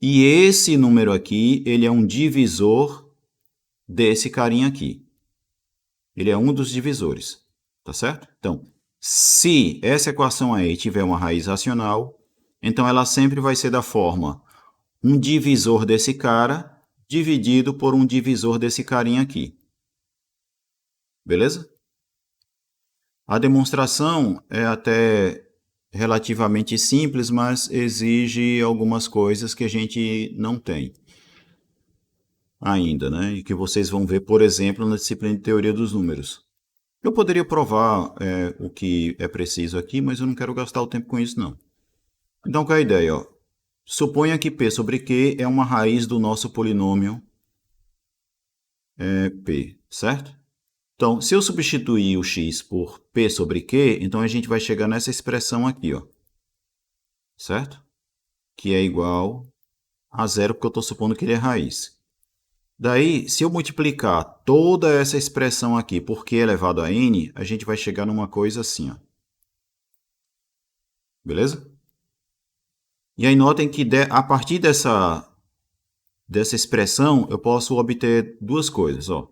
E esse número aqui, ele é um divisor desse carinha aqui. Ele é um dos divisores, tá certo? Então, se essa equação aí tiver uma raiz racional, então ela sempre vai ser da forma um divisor desse cara dividido por um divisor desse carinha aqui. Beleza? A demonstração é até relativamente simples, mas exige algumas coisas que a gente não tem ainda, né? E que vocês vão ver, por exemplo, na disciplina de teoria dos números. Eu poderia provar o que é preciso aqui, mas eu não quero gastar o tempo com isso, não. Então, qual é a ideia? Ó? Suponha que P sobre Q é uma raiz do nosso polinômio P, certo? Então, se eu substituir o x por P sobre Q, então a gente vai chegar nessa expressão aqui, ó, certo? Que é igual a zero, porque eu estou supondo que ele é raiz. Daí, se eu multiplicar toda essa expressão aqui por Q elevado a n, a gente vai chegar numa coisa assim, ó. Beleza? E aí notem que a partir dessa expressão, eu posso obter duas coisas. Ó.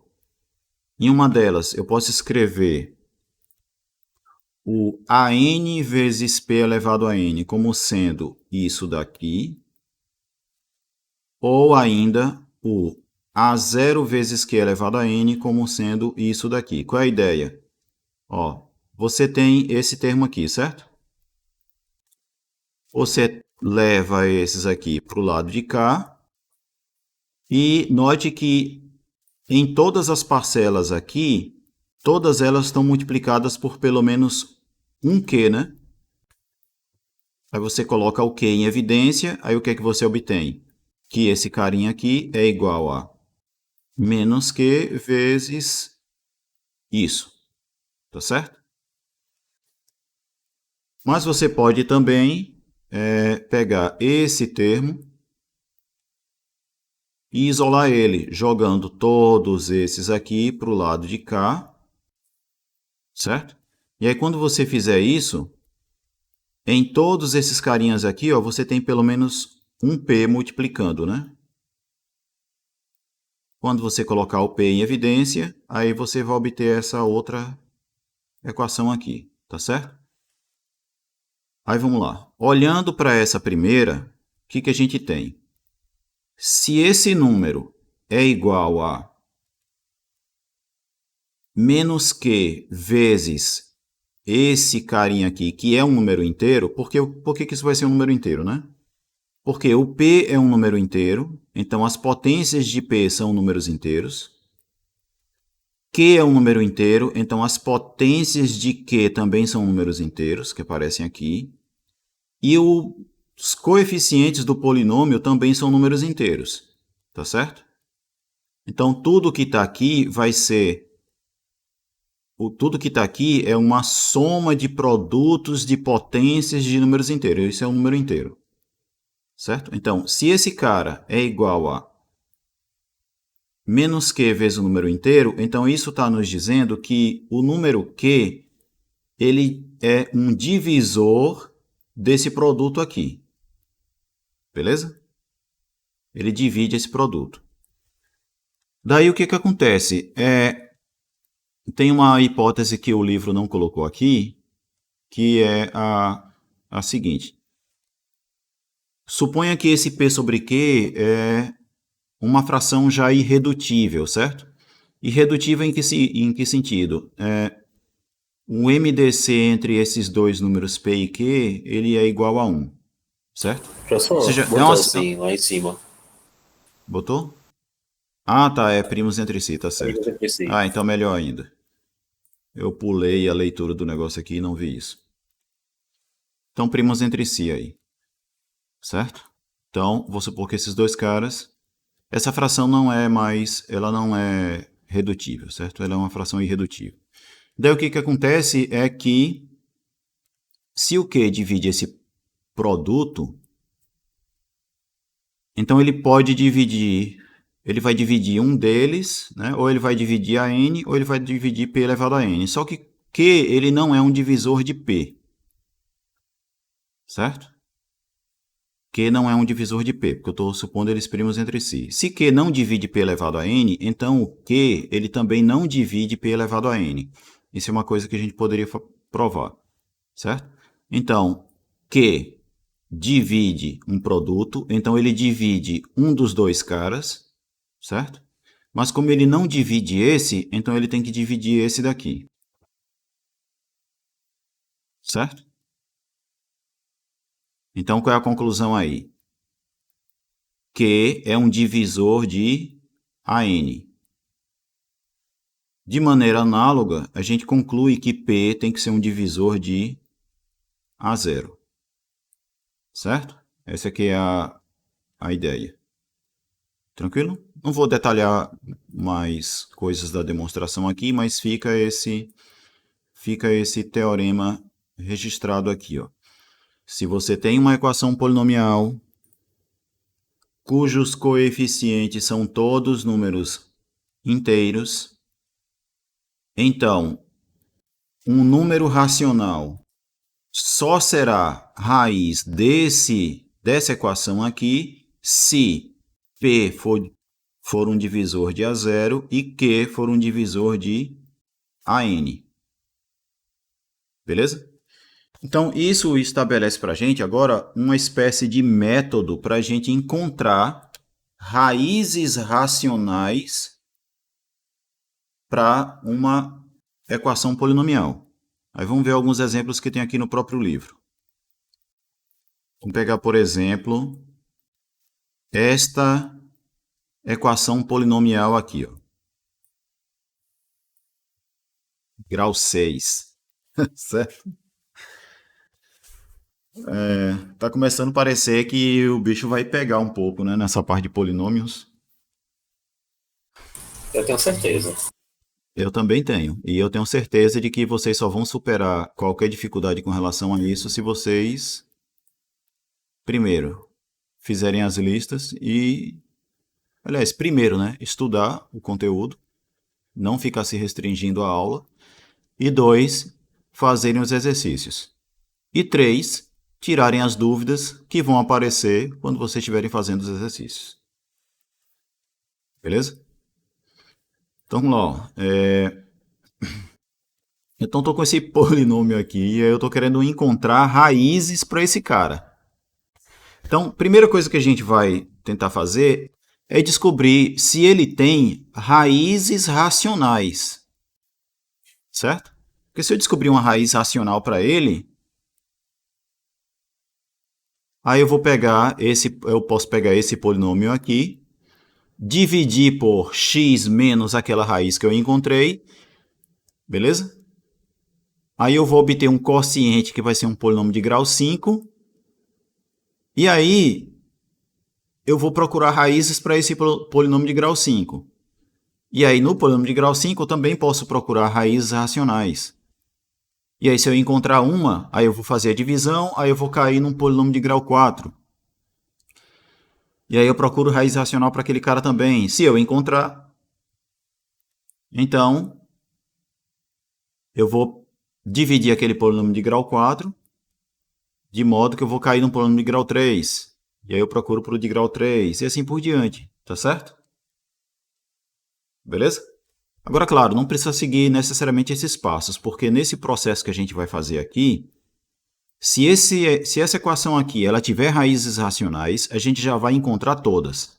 Em uma delas, eu posso escrever o AN vezes P elevado a n como sendo isso daqui, ou ainda o A0 vezes Q elevado a n como sendo isso daqui. Qual é a ideia? Ó, você tem esse termo aqui, certo? Você leva esses aqui para o lado de cá. E note que em todas as parcelas aqui, todas elas estão multiplicadas por pelo menos um Q, né? Aí você coloca o Q em evidência, aí o que é que você obtém? Que esse carinha aqui é igual a menos Q vezes isso, tá certo? Mas você pode também pegar esse termo e isolar ele, jogando todos esses aqui para o lado de cá, certo? E aí, quando você fizer isso, em todos esses carinhas aqui, ó, você tem pelo menos um P multiplicando, né? Quando você colocar o P em evidência, aí você vai obter essa outra equação aqui, tá certo? Aí vamos lá. Olhando para essa primeira, o que a gente tem? Se esse número é igual a menos Q vezes esse carinha aqui, que é um número inteiro, por que isso vai ser um número inteiro, né? Porque o P é um número inteiro, então as potências de P são números inteiros. Q é um número inteiro, então as potências de Q também são números inteiros, que aparecem aqui. E os coeficientes do polinômio também são números inteiros, tá certo? Então, tudo que está aqui vai ser... Tudo que está aqui é uma soma de produtos de potências de números inteiros. Isso é um número inteiro. Certo? Então, se esse cara é igual a menos Q vezes o número inteiro, então isso está nos dizendo que o número Q ele é um divisor desse produto aqui. Beleza? Ele divide esse produto. Daí o que acontece? Tem uma hipótese que o livro não colocou aqui, que é a seguinte. Suponha que esse P sobre Q é uma fração já irredutível, certo? Irredutível em que sentido? O MDC entre esses dois números P e Q, ele é igual a 1, certo?
Professor,
Ou seja,
botou assim, lá em cima.
Botou? Ah, tá, é primos entre si, tá certo.
Primos entre si.
Ah, então melhor ainda. Eu pulei a leitura do negócio aqui e não vi isso. Então, primos entre si aí, certo? Então, vou supor que esses dois caras... Essa fração não é mais... Ela não é redutível, certo? Ela é uma fração irredutível. Daí o que acontece é que se o Q divide esse produto, então ele pode dividir, ele vai dividir um deles, né? Ou ele vai dividir a n, ou ele vai dividir P elevado a n. Só que Q ele não é um divisor de P, certo? Q não é um divisor de P, porque eu estou supondo eles primos entre si. Se Q não divide P elevado a N, então o Q ele também não divide P elevado a N. Isso é uma coisa que a gente poderia provar, certo? Então, Q divide um produto, então ele divide um dos dois caras, certo? Mas como ele não divide esse, então ele tem que dividir esse daqui. Certo? Então, qual é a conclusão aí? Q é um divisor de AN. De maneira análoga, a gente conclui que P tem que ser um divisor de A0. Certo? Essa aqui é a ideia. Tranquilo? Não vou detalhar mais coisas da demonstração aqui, mas fica esse teorema registrado aqui, ó. Se você tem uma equação polinomial cujos coeficientes são todos números inteiros, então um número racional só será raiz dessa equação aqui se P for um divisor de A0 e Q for um divisor de AN. Beleza? Então, isso estabelece para a gente agora uma espécie de método para a gente encontrar raízes racionais para uma equação polinomial. Aí vamos ver alguns exemplos que tem aqui no próprio livro. Vamos pegar, por exemplo, esta equação polinomial aqui, ó. Grau 6. Certo? Tá começando a parecer que o bicho vai pegar um pouco, né, nessa parte de polinômios.
Eu tenho certeza.
Eu também tenho. E eu tenho certeza de que vocês só vão superar qualquer dificuldade com relação a isso se vocês, primeiro, fizerem as listas e, aliás, primeiro, né, estudar o conteúdo, não ficar se restringindo à aula. E 2, fazerem os exercícios. E 3, tirarem as dúvidas que vão aparecer quando vocês estiverem fazendo os exercícios. Beleza? Então, vamos lá. Ó. Então, estou com esse polinômio aqui e eu estou querendo encontrar raízes para esse cara. Então, a primeira coisa que a gente vai tentar fazer é descobrir se ele tem raízes racionais. Certo? Porque se eu descobrir uma raiz racional para ele, aí eu posso pegar esse polinômio aqui, dividir por x menos aquela raiz que eu encontrei, beleza? Aí eu vou obter um quociente que vai ser um polinômio de grau 5, e aí eu vou procurar raízes para esse polinômio de grau 5. E aí no polinômio de grau 5 eu também posso procurar raízes racionais. E aí se eu encontrar uma, aí eu vou fazer a divisão, aí eu vou cair num polinômio de grau 4. E aí eu procuro raiz racional para aquele cara também. Se eu encontrar, então eu vou dividir aquele polinômio de grau 4, de modo que eu vou cair num polinômio de grau 3. E aí eu procuro para o de grau 3, e assim por diante. Tá certo? Beleza? Agora, claro, não precisa seguir necessariamente esses passos, porque nesse processo que a gente vai fazer aqui, se essa equação aqui ela tiver raízes racionais, a gente já vai encontrar todas.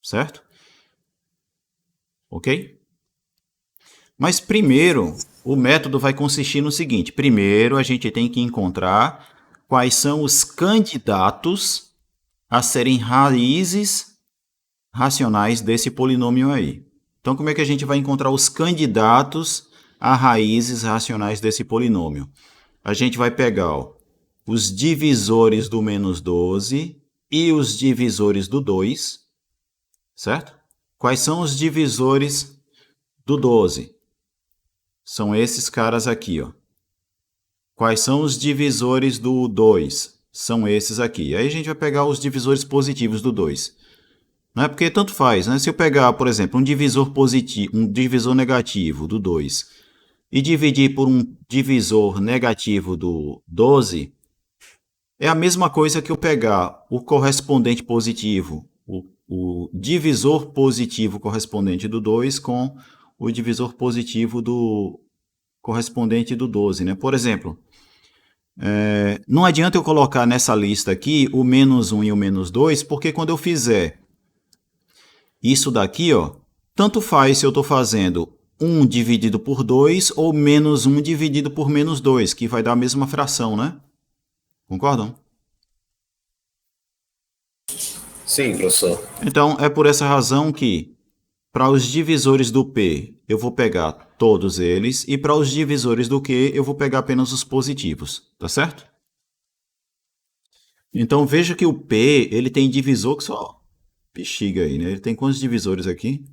Certo? Ok? Mas primeiro, o método vai consistir no seguinte. Primeiro, a gente tem que encontrar quais são os candidatos a serem raízes racionais desse polinômio aí. Então, como é que a gente vai encontrar os candidatos a raízes racionais desse polinômio? A gente vai pegar os divisores do menos 12 e os divisores do 2, certo? Quais são os divisores do 12? São esses caras aqui, ó. Quais são os divisores do 2? São esses aqui. Aí a gente vai pegar os divisores positivos do 2. Não é porque tanto faz, né? Se eu pegar, por exemplo, um divisor positivo, um divisor negativo do 2 e dividir por um divisor negativo do 12, É a mesma coisa que eu pegar o correspondente positivo, o divisor positivo correspondente do 2 com o divisor positivo do correspondente do 12, né? Por exemplo, não adianta eu colocar nessa lista aqui o menos 1 e o menos 2, porque quando eu fizer isso daqui, ó, tanto faz se eu estou fazendo 1 dividido por 2 ou menos 1 dividido por menos 2, que vai dar a mesma fração, né? Concordam?
Sim, professor.
Então, é por essa razão que, para os divisores do P, eu vou pegar todos eles, e para os divisores do Q, eu vou pegar apenas os positivos, tá certo? Então, veja que o P, ele tem divisor que só bexiga aí, né? Ele tem quantos divisores aqui?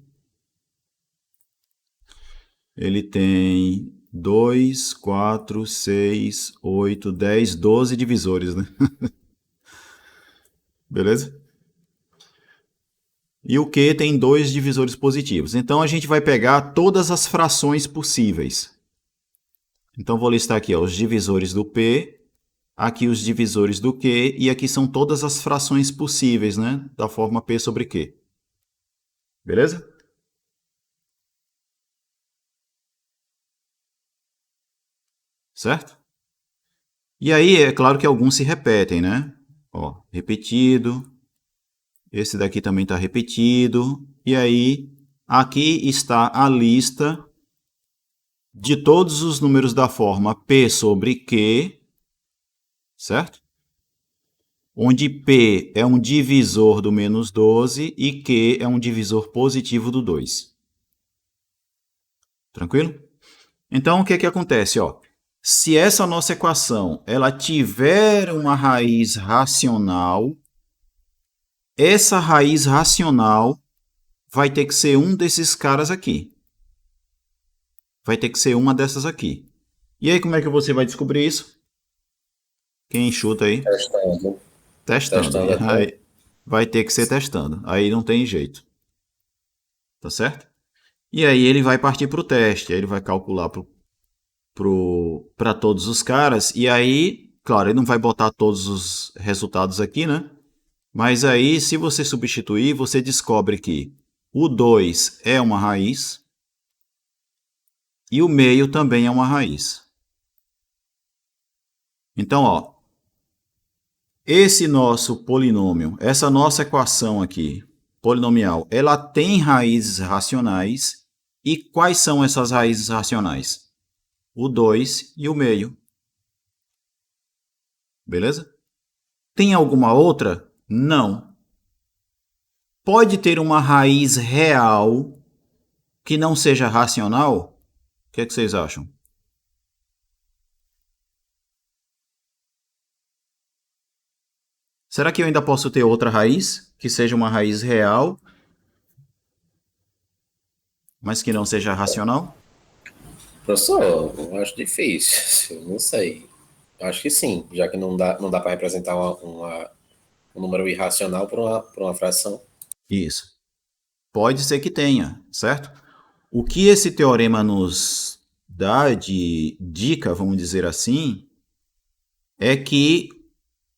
Ele tem 2, 4, 6, 8, 10, 12 divisores, né? Beleza? E o Q tem 2 divisores positivos. Então, a gente vai pegar todas as frações possíveis. Então, vou listar aqui ó, os divisores do P, aqui os divisores do Q, e aqui são todas as frações possíveis, né? Da forma P sobre Q. Beleza? Certo? E aí, é claro que alguns se repetem, né? Ó, repetido. Esse daqui também está repetido. E aí, aqui está a lista de todos os números da forma P sobre Q, certo? Onde P é um divisor do menos 12 e Q é um divisor positivo do 2. Tranquilo? Então, o que acontece? Ó, se essa nossa equação ela tiver uma raiz racional, essa raiz racional vai ter que ser um desses caras aqui. Vai ter que ser uma dessas aqui. E aí, como é que você vai descobrir isso? Quem chuta aí?
Testando.
Testando.
Testando até.
Aí, vai ter que ser testando. Aí não tem jeito. Tá certo? E aí ele vai partir para o teste. Aí ele vai calcular para todos os caras. E aí, claro, ele não vai botar todos os resultados aqui, né? Mas aí, se você substituir, você descobre que o 2 é uma raiz e o meio também é uma raiz. Então, ó, esse nosso polinômio, essa nossa equação aqui, polinomial, ela tem raízes racionais. E quais são essas raízes racionais? O 2 e o meio. Beleza? Tem alguma outra? Não. Pode ter uma raiz real que não seja racional? O que vocês acham? Será que eu ainda posso ter outra raiz que seja uma raiz real, mas que não seja racional?
Professor, eu acho difícil. Eu não sei. Eu acho que sim, já que não dá para representar um número irracional por uma fração.
Isso. Pode ser que tenha, certo? O que esse teorema nos dá de dica, vamos dizer assim, é que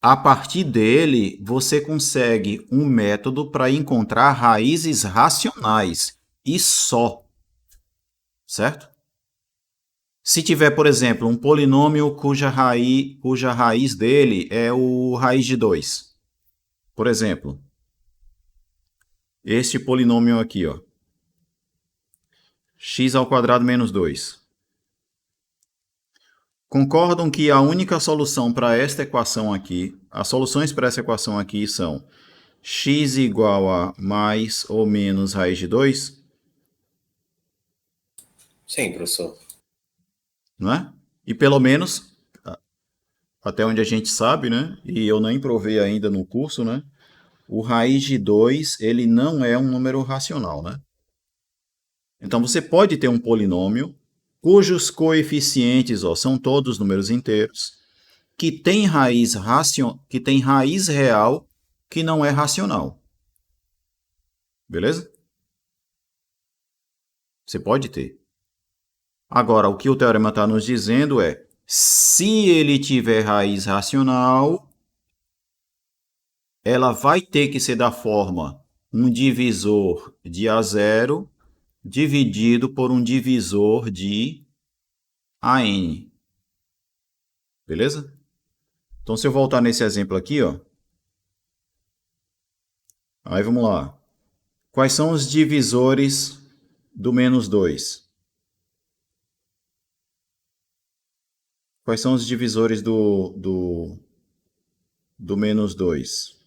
a partir dele você consegue um método para encontrar raízes racionais e só, certo? Se tiver, por exemplo, um polinômio cuja raiz dele é o raiz de 2, por exemplo, este polinômio aqui, ó, x² menos 2. Concordam que a única solução para esta equação aqui, as soluções para essa equação aqui são x igual a mais ou menos raiz de 2?
Sim, professor.
Não é? E pelo menos, até onde a gente sabe, né? E eu nem provei ainda no curso, né? O raiz de 2, ele não é um número racional, né? Então você pode ter um polinômio cujos coeficientes são todos números inteiros, que tem raiz real que não é racional. Beleza? Você pode ter. Agora, o que o teorema está nos dizendo é, se ele tiver raiz racional, ela vai ter que ser da forma um divisor de A0 dividido por um divisor de AN. Beleza? Então, se eu voltar nesse exemplo aqui, ó, aí vamos lá. Quais são os divisores do menos 2? Quais são os divisores do menos 2?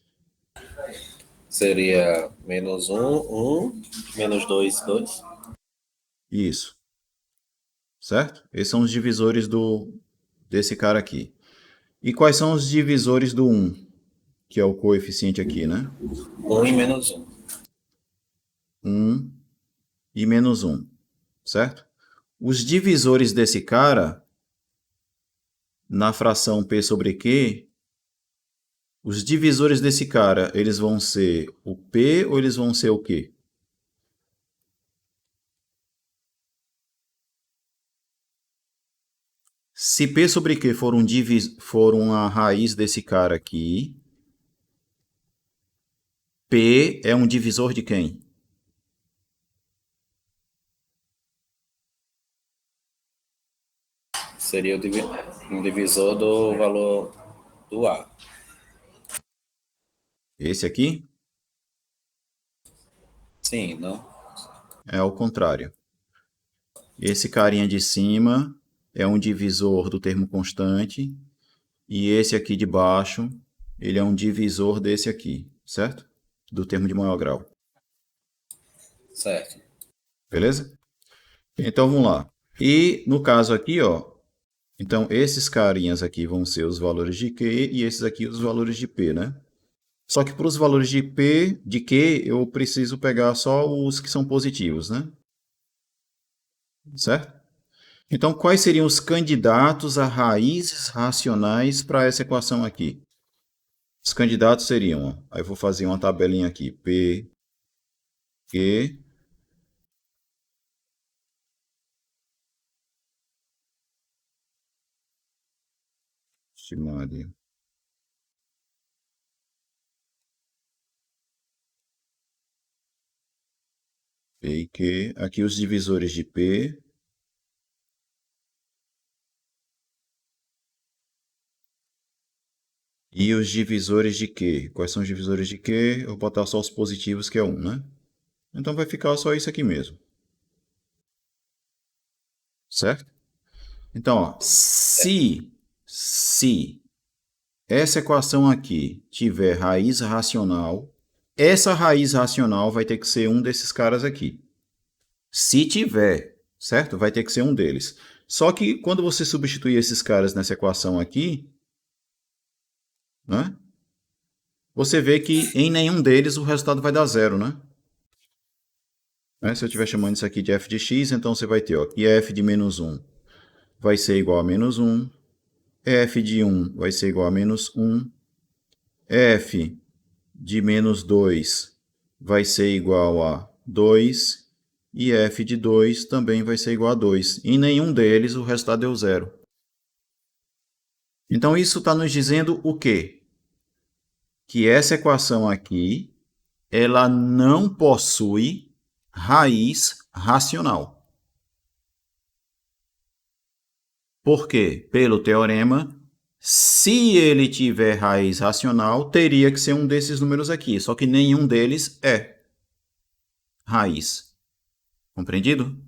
Seria menos 1, menos 2, 2.
Isso. Certo? Esses são os divisores desse cara aqui. E quais são os divisores do 1? Que é o coeficiente aqui, né?
1 e menos 1.
1 e menos 1. Certo? Os divisores desse cara, na fração P sobre Q, os divisores desse cara, eles vão ser o P ou eles vão ser o Q? Se P sobre Q for uma raiz desse cara aqui, P é um divisor de quem?
Seria um divisor do valor do A.
Esse aqui
Sim, não?
é ao contrário. Esse carinha de cima é um divisor do termo constante e esse aqui de baixo, ele é um divisor desse aqui, certo? Do termo de maior grau.
Certo.
Beleza? Então vamos lá. E no caso aqui, ó, então esses carinhas aqui vão ser os valores de Q e esses aqui os valores de P, né? Só que para os valores de P, de Q, eu preciso pegar só os que são positivos, né? Certo? Então, quais seriam os candidatos a raízes racionais para essa equação aqui? Os candidatos seriam, ó, aí eu vou fazer uma tabelinha aqui, P, Q, estimado, P e Q, aqui os divisores de P, e os divisores de Q. Quais são os divisores de Q? Eu vou botar só os positivos, que é 1, né? Então vai ficar só isso aqui mesmo. Certo? Então, ó, se essa equação aqui tiver raiz racional, essa raiz racional vai ter que ser um desses caras aqui. Se tiver, certo? Vai ter que ser um deles. Só que quando você substituir esses caras nessa equação aqui, né? Você vê que em nenhum deles o resultado vai dar zero, né? Se eu estiver chamando isso aqui de f de x, então você vai ter, ó, que f de menos 1 vai ser igual a menos 1, f de 1 vai ser igual a menos 1, f de menos 2 vai ser igual a 2, e f de 2 também vai ser igual a 2. Em nenhum deles o resultado deu zero. Então isso está nos dizendo o quê? Que essa equação aqui, ela não possui raiz racional. Por quê? Pelo teorema, se ele tiver raiz racional, teria que ser um desses números aqui, só que nenhum deles é raiz. Compreendido?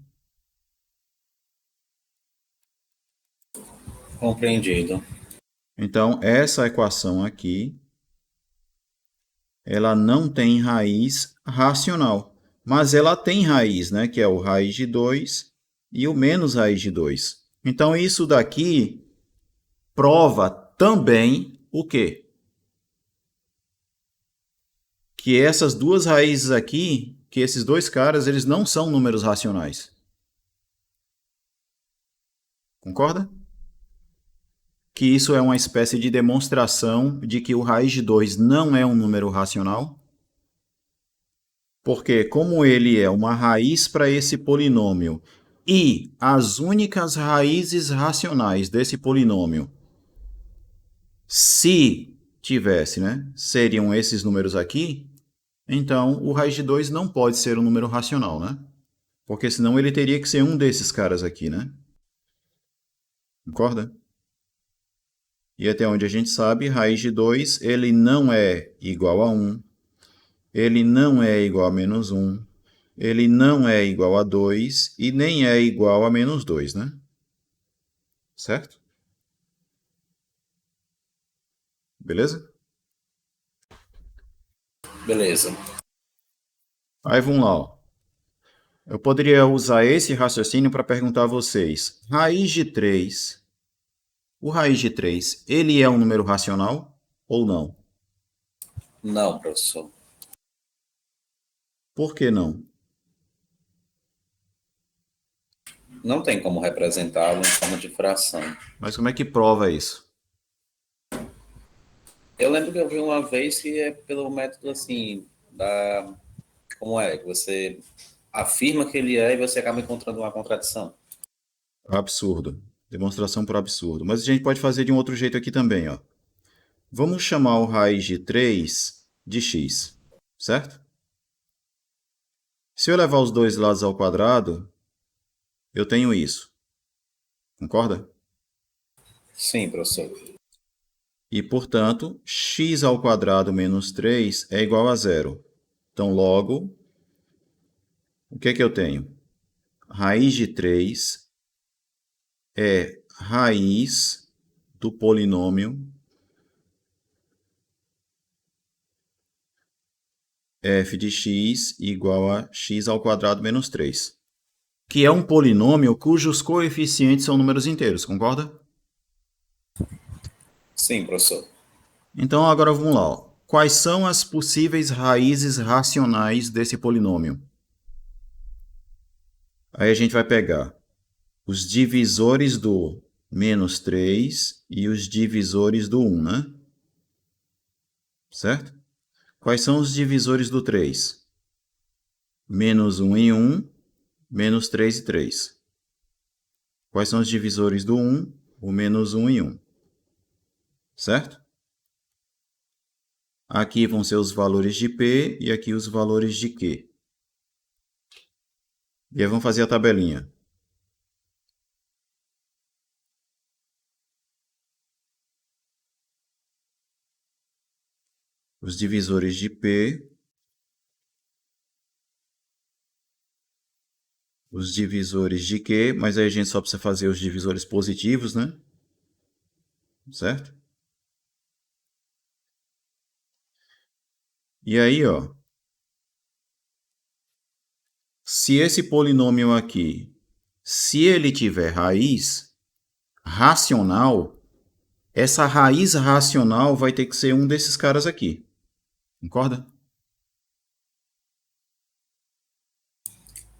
Compreendido.
Então, essa equação aqui, ela não tem raiz racional, mas ela tem raiz, né, que é o raiz de 2 e o menos raiz de 2. Então, isso daqui prova também o quê? Que essas duas raízes aqui, que esses dois caras, eles não são números racionais. Concorda? Que isso é uma espécie de demonstração de que o raiz de 2 não é um número racional. Porque como ele é uma raiz para esse polinômio e as únicas raízes racionais desse polinômio, se tivesse, né, seriam esses números aqui, então o raiz de 2 não pode ser um número racional, né? Porque senão ele teria que ser um desses caras aqui, né? Concorda? E até onde a gente sabe, raiz de 2 ele não é igual a 1, ele não é igual a menos 1, ele não é igual a 2 e nem é igual a menos 2, né? Certo? Beleza?
Beleza.
Aí vamos lá. Ó. Eu poderia usar esse raciocínio para perguntar a vocês. Raiz de 3, o raiz de 3, ele é um número racional ou não?
Não, professor.
Por que não?
Não tem como representá-lo em forma de fração.
Mas como é que prova isso?
Eu lembro que eu vi uma vez que é pelo método assim, como é? Que você afirma que ele é e você acaba encontrando uma contradição.
Absurdo. Demonstração por absurdo. Mas a gente pode fazer de um outro jeito aqui também, ó. Vamos chamar o raiz de 3 de x, certo? Se eu levar os dois lados ao quadrado, eu tenho isso. Concorda?
Sim, professor.
E, portanto, x ao quadrado menos 3 é igual a zero. Então, logo, o que é que eu tenho? Raiz de 3 é raiz do polinômio f de x igual a x ao quadrado menos 3, que é um polinômio cujos coeficientes são números inteiros, concorda?
Sim, professor.
Então, agora vamos lá. Ó. Quais são as possíveis raízes racionais desse polinômio? Aí a gente vai pegar os divisores do menos 3 e os divisores do 1, né? Certo? Quais são os divisores do 3? Menos 1 e 1, menos 3 e 3. Quais são os divisores do 1? O menos 1 e 1. Certo? Aqui vão ser os valores de P e aqui os valores de Q. E aí vamos fazer a tabelinha. Os divisores de P, os divisores de Q, mas aí a gente só precisa fazer os divisores positivos, né? Certo? E aí, ó, se esse polinômio aqui, se ele tiver raiz racional, essa raiz racional vai ter que ser um desses caras aqui. Concorda?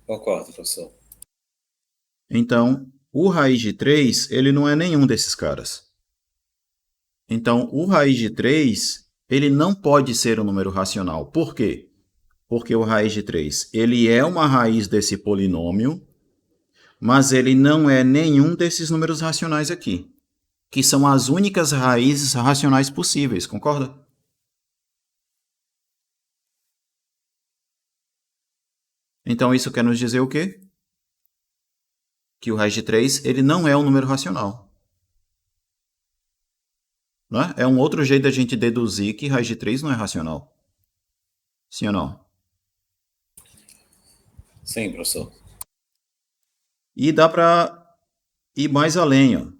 Concordo, professor.
Então, o raiz de 3, ele não é nenhum desses caras. Então, o raiz de 3, ele não pode ser um número racional. Por quê? Porque o raiz de 3, ele é uma raiz desse polinômio, mas ele não é nenhum desses números racionais aqui, que são as únicas raízes racionais possíveis, concorda? Então, isso quer nos dizer o quê? Que o raiz de 3, ele não é um número racional. Não é? É um outro jeito da gente deduzir que raiz de 3 não é racional. Sim ou não?
Sim, professor.
E dá para ir mais além. Ó.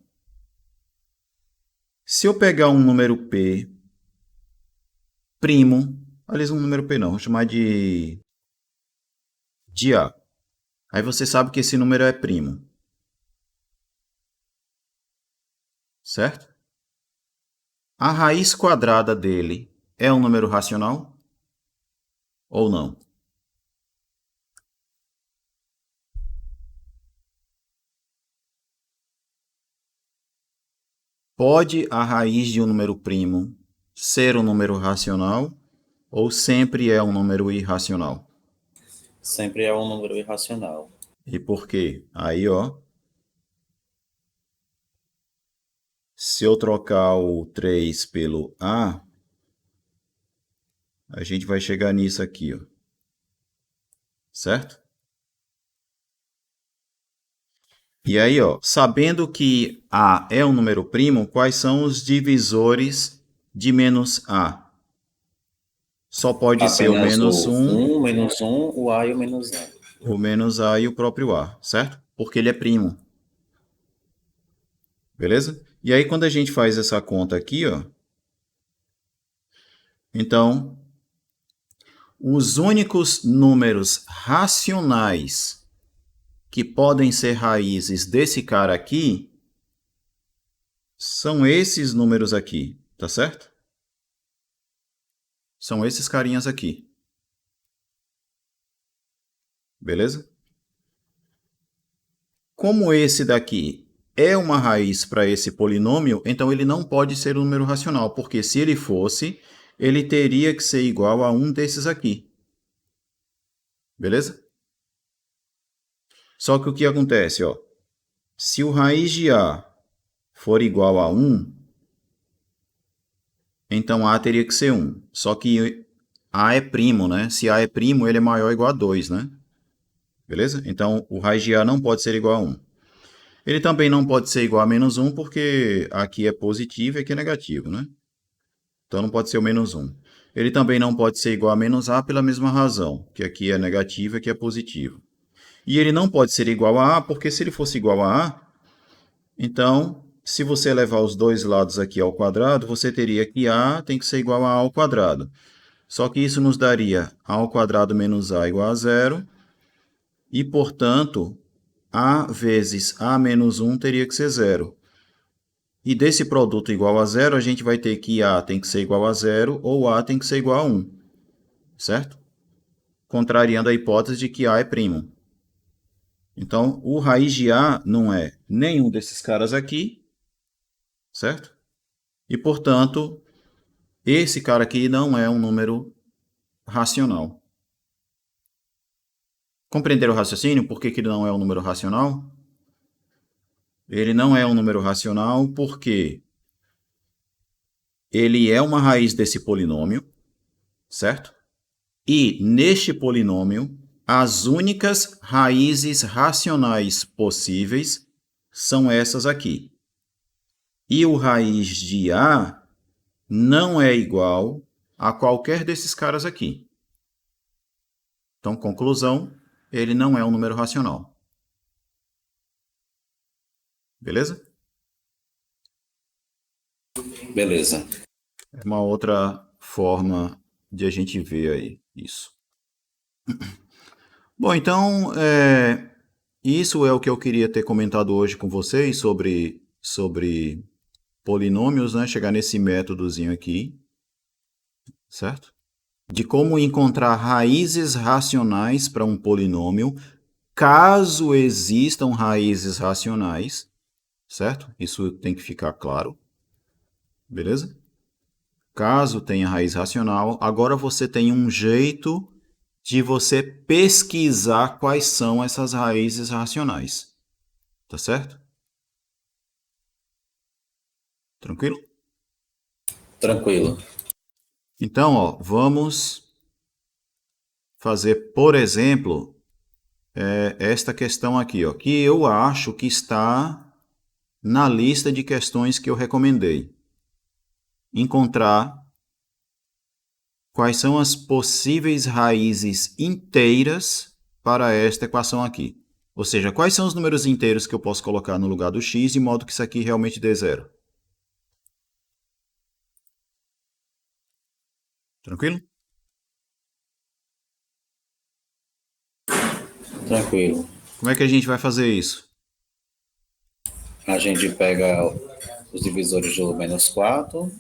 Se eu pegar um número P primo, aliás, um número P não, vou chamar de A. Aí você sabe que esse número é primo. Certo? A raiz quadrada dele é um número racional? Ou não? Pode a raiz de um número primo ser um número racional ou sempre é um número irracional?
Sempre é um número irracional.
E por quê? Aí, ó, se eu trocar o 3 pelo A, A gente vai chegar nisso aqui, ó. Certo? E aí, ó, sabendo que A é um número primo, quais são os divisores de menos A? Só pode ser o
Apenas
menos
o
1,
1, menos 1, o A e o menos A.
o menos A e o próprio A, certo? Porque ele é primo. Beleza? E aí, quando a gente faz essa conta aqui, ó, então, os únicos números racionais que podem ser raízes desse cara aqui são esses números aqui, tá certo? São esses carinhas aqui. Beleza? Como esse daqui é uma raiz para esse polinômio, então ele não pode ser um número racional, porque se ele fosse, ele teria que ser igual a um desses aqui. Beleza? Só que o que acontece, ó? Se o raiz de A for igual a 1, então A teria que ser 1. Só que A é primo, né? Se A é primo, ele é maior ou igual a 2, né? Beleza? Então, o raiz de A não pode ser igual a 1. Ele também não pode ser igual a menos 1, porque aqui é positivo e aqui é negativo, né? Então, não pode ser o menos 1. Ele também não pode ser igual a menos A pela mesma razão, que aqui é negativo e aqui é positivo. E ele não pode ser igual a A, porque se ele fosse igual a A, então, se você levar os dois lados aqui ao quadrado, você teria que A tem que ser igual a A ao quadrado. Só que isso nos daria A ao quadrado menos A igual a zero. E, portanto, A vezes A menos 1 teria que ser zero. E desse produto igual a zero, a gente vai ter que A tem que ser igual a zero ou A tem que ser igual a 1. Certo? Contrariando a hipótese de que A é primo. Então, o raiz de A não é nenhum desses caras aqui, certo? E, portanto, esse cara aqui não é um número racional. Compreenderam o raciocínio? Por que ele não é um número racional? Ele não é um número racional porque ele é uma raiz desse polinômio, certo? E neste polinômio, as únicas raízes racionais possíveis são essas aqui. E o raiz de A não é igual a qualquer desses caras aqui. Então, conclusão, ele não é um número racional. Beleza?
Beleza.
É uma outra forma de a gente ver aí isso. Bom, então, isso é o que eu queria ter comentado hoje com vocês sobre polinômios, né? Chegar nesse métodozinho aqui, certo? De como encontrar raízes racionais para um polinômio, caso existam raízes racionais, certo? Isso tem que ficar claro, beleza? Caso tenha raiz racional, agora você tem um jeito de você pesquisar quais são essas raízes racionais. Tá certo? Tranquilo?
Tranquilo.
Então, ó, vamos fazer, por exemplo, esta questão aqui, ó, que eu acho que está na lista de questões que eu recomendei. Encontrar quais são as possíveis raízes inteiras para esta equação aqui. Ou seja, quais são os números inteiros que eu posso colocar no lugar do x de modo que isso aqui realmente dê zero. Tranquilo?
Tranquilo.
Como é que a gente vai fazer isso?
A gente pega os divisores do menos 4.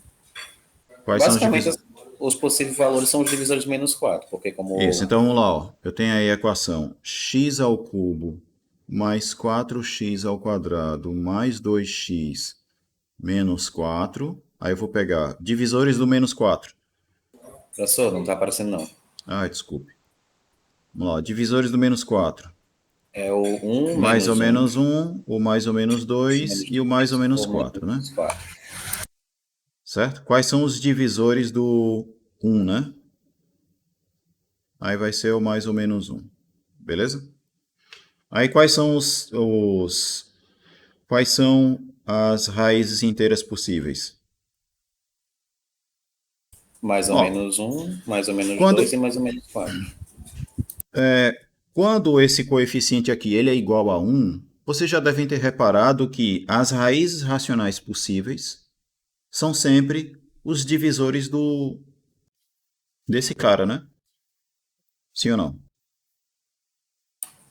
Quais são os
Basicamente,
divisores?
os possíveis valores são os divisores de menos 4, porque como...
Isso, então vamos lá. Ó. Eu tenho aí a equação x ao cubo mais 4x ao quadrado mais 2x menos 4. Aí eu vou pegar divisores do menos 4.
Professor, não está aparecendo não.
Ah, desculpe. Vamos lá, divisores do menos 4.
É o 1
Mais ou
menos
menos 1, o mais ou menos 2 e o mais ou menos 4, né?
4.
Certo? Quais são os divisores do 1, né? Aí vai ser o mais ou menos 1. Beleza? Aí quais são quais são as raízes inteiras possíveis?
Mais ou
Ó,
menos 1, mais ou menos
quando,
2 e mais ou menos 4.
quando esse coeficiente aqui ele é igual a 1, vocês já devem ter reparado que as raízes racionais possíveis são sempre os divisores desse cara, né? Sim ou não?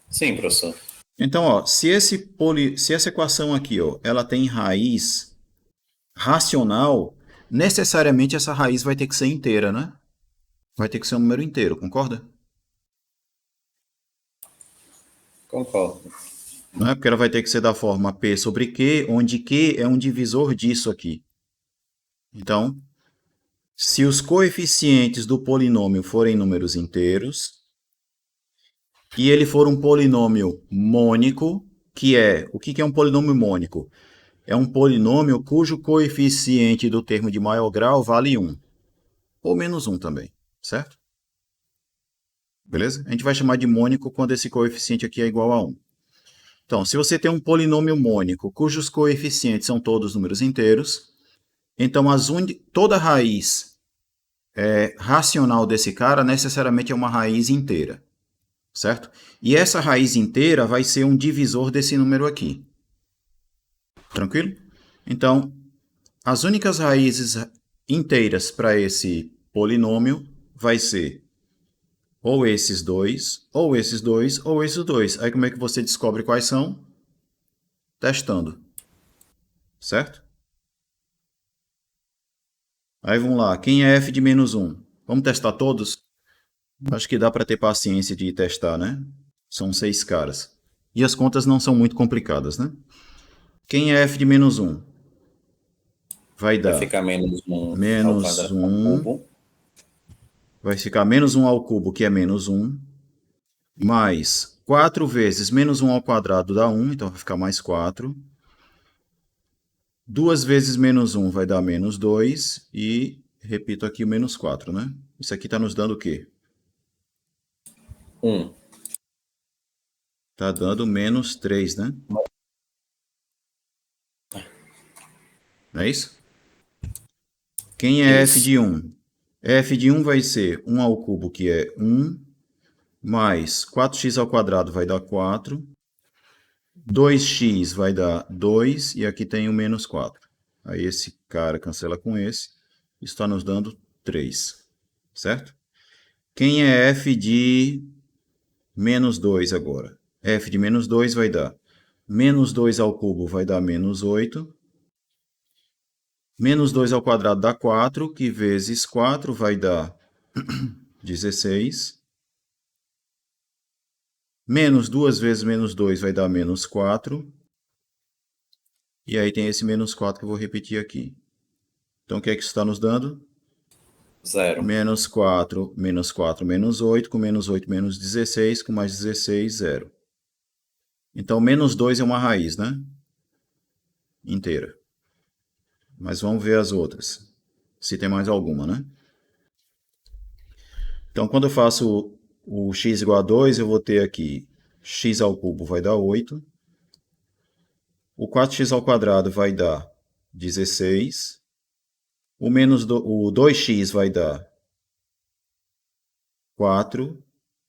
Sim, professor.
Então, ó, se essa equação aqui, ó, ela tem raiz racional, necessariamente essa raiz vai ter que ser inteira, né? Vai ter que ser um número inteiro, concorda?
Concordo.
Não é porque ela vai ter que ser da forma P sobre Q, onde Q é um divisor disso aqui. Então, se os coeficientes do polinômio forem números inteiros, e ele for um polinômio mônico, o que é um polinômio mônico? É um polinômio cujo coeficiente do termo de maior grau vale 1, ou menos 1 também, certo? Beleza? A gente vai chamar de mônico quando esse coeficiente aqui é igual a 1. Então, se você tem um polinômio mônico cujos coeficientes são todos números inteiros, então toda raiz racional desse cara necessariamente é uma raiz inteira, certo? E essa raiz inteira vai ser um divisor desse número aqui. Tranquilo? Então, as únicas raízes inteiras para esse polinômio vai ser ou esses dois, ou esses dois, ou esses dois. Aí como é que você descobre quais são? Testando. Certo? Aí vamos lá. Quem é f de menos 1? Vamos testar todos? Acho que dá para ter paciência de testar, né? São 6 caras. E as contas não são muito complicadas, né? Quem é f de menos 1? Vai
Vai
dar
ficar menos 1 ao
menos
quadrado ao
1.
cubo.
Vai ficar menos 1 ao cubo, que é menos 1. Mais 4 vezes menos 1 ao quadrado dá 1, então vai ficar mais 4. 2 vezes menos 1 vai dar menos 2. E repito aqui o menos 4, né? Isso aqui está nos dando o quê?
1.
Está dando menos 3, né? Não é isso? Quem é f
Isso.
de 1? F de 1 vai ser 1 ao cubo, que é 1, mais 4x ao quadrado vai dar 4. 2x vai dar 2, e aqui tem o menos 4. Aí esse cara cancela com esse. Isso está nos dando 3, certo? Quem é f de menos 2 agora? F de menos 2 vai dar menos 2 ao cubo vai dar menos 8. Menos 2 ao quadrado dá 4, que vezes 4 vai dar 16. Menos 2 vezes menos 2 vai dar menos 4. E aí tem esse menos 4 que eu vou repetir aqui. Então o que é que isso está nos dando?
0.
Menos 4, menos 8, com menos 8, menos 16, com mais 16, 0. Então, menos 2 é uma raiz, né? Inteira. Mas vamos ver as outras. Se tem mais alguma, né? Então, quando eu faço o x igual a 2, eu vou ter aqui x ao cubo vai dar 8. O 4x ao quadrado vai dar 16. O 2x vai dar 4.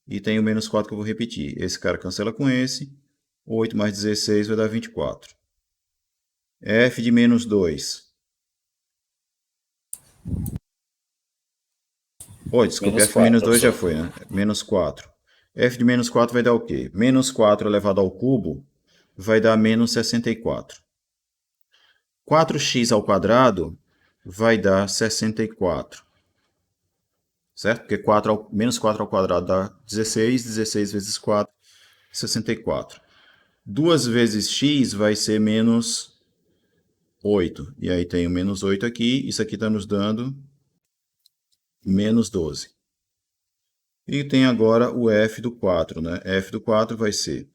E tem o menos 4 que eu vou repetir. Esse cara cancela com esse. 8 mais 16 vai dar 24. F de menos 2. Desculpe,
Menos
F de
4,
menos 2 já
professor.
foi, né? Menos 4. F de menos 4 vai dar o quê? Menos 4 elevado ao cubo vai dar menos 64. 4x ao quadrado vai dar 64. Certo? Porque menos 4 ao quadrado dá 16. 16 vezes 4, 64. 2 vezes x vai ser menos 8. E aí tem o menos 8 aqui. Isso aqui está nos dando menos 12. E tem agora o f do 4, né? F do 4 vai ser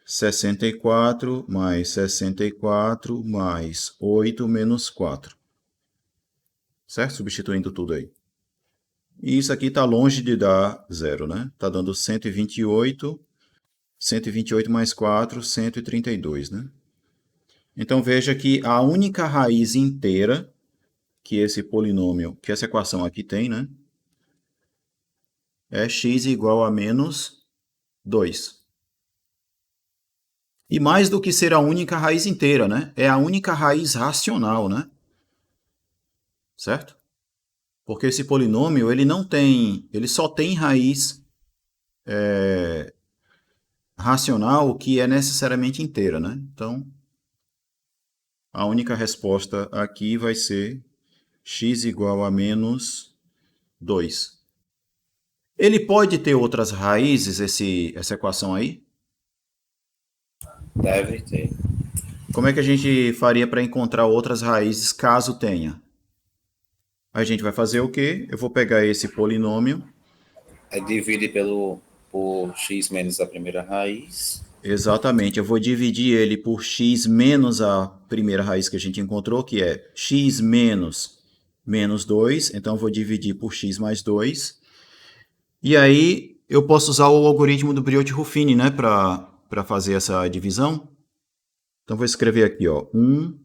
64 mais 64 mais 8 menos 4. Certo? Substituindo tudo aí. E isso aqui está longe de dar zero, né? Está dando 128, 128 mais 4, 132, né? Então veja que a única raiz inteira que esse polinômio, que essa equação aqui tem, né? É x igual a menos 2. E mais do que ser a única raiz inteira, né? É a única raiz racional, né? Certo? Porque esse polinômio, ele só tem raiz racional que é necessariamente inteira, né? Então, a única resposta aqui vai ser x igual a menos 2. Ele pode ter outras raízes, essa equação aí?
Deve ter.
Como é que a gente faria para encontrar outras raízes caso tenha? A gente vai fazer o quê? Eu vou pegar esse polinômio.
Aí divide por x menos a primeira raiz.
Exatamente, eu vou dividir ele por x menos a primeira raiz que a gente encontrou, que é x menos 2. Então, eu vou dividir por x mais 2. E aí, eu posso usar o algoritmo do Briot-Ruffini, né, para fazer essa divisão. Então, vou escrever aqui, ó, 1,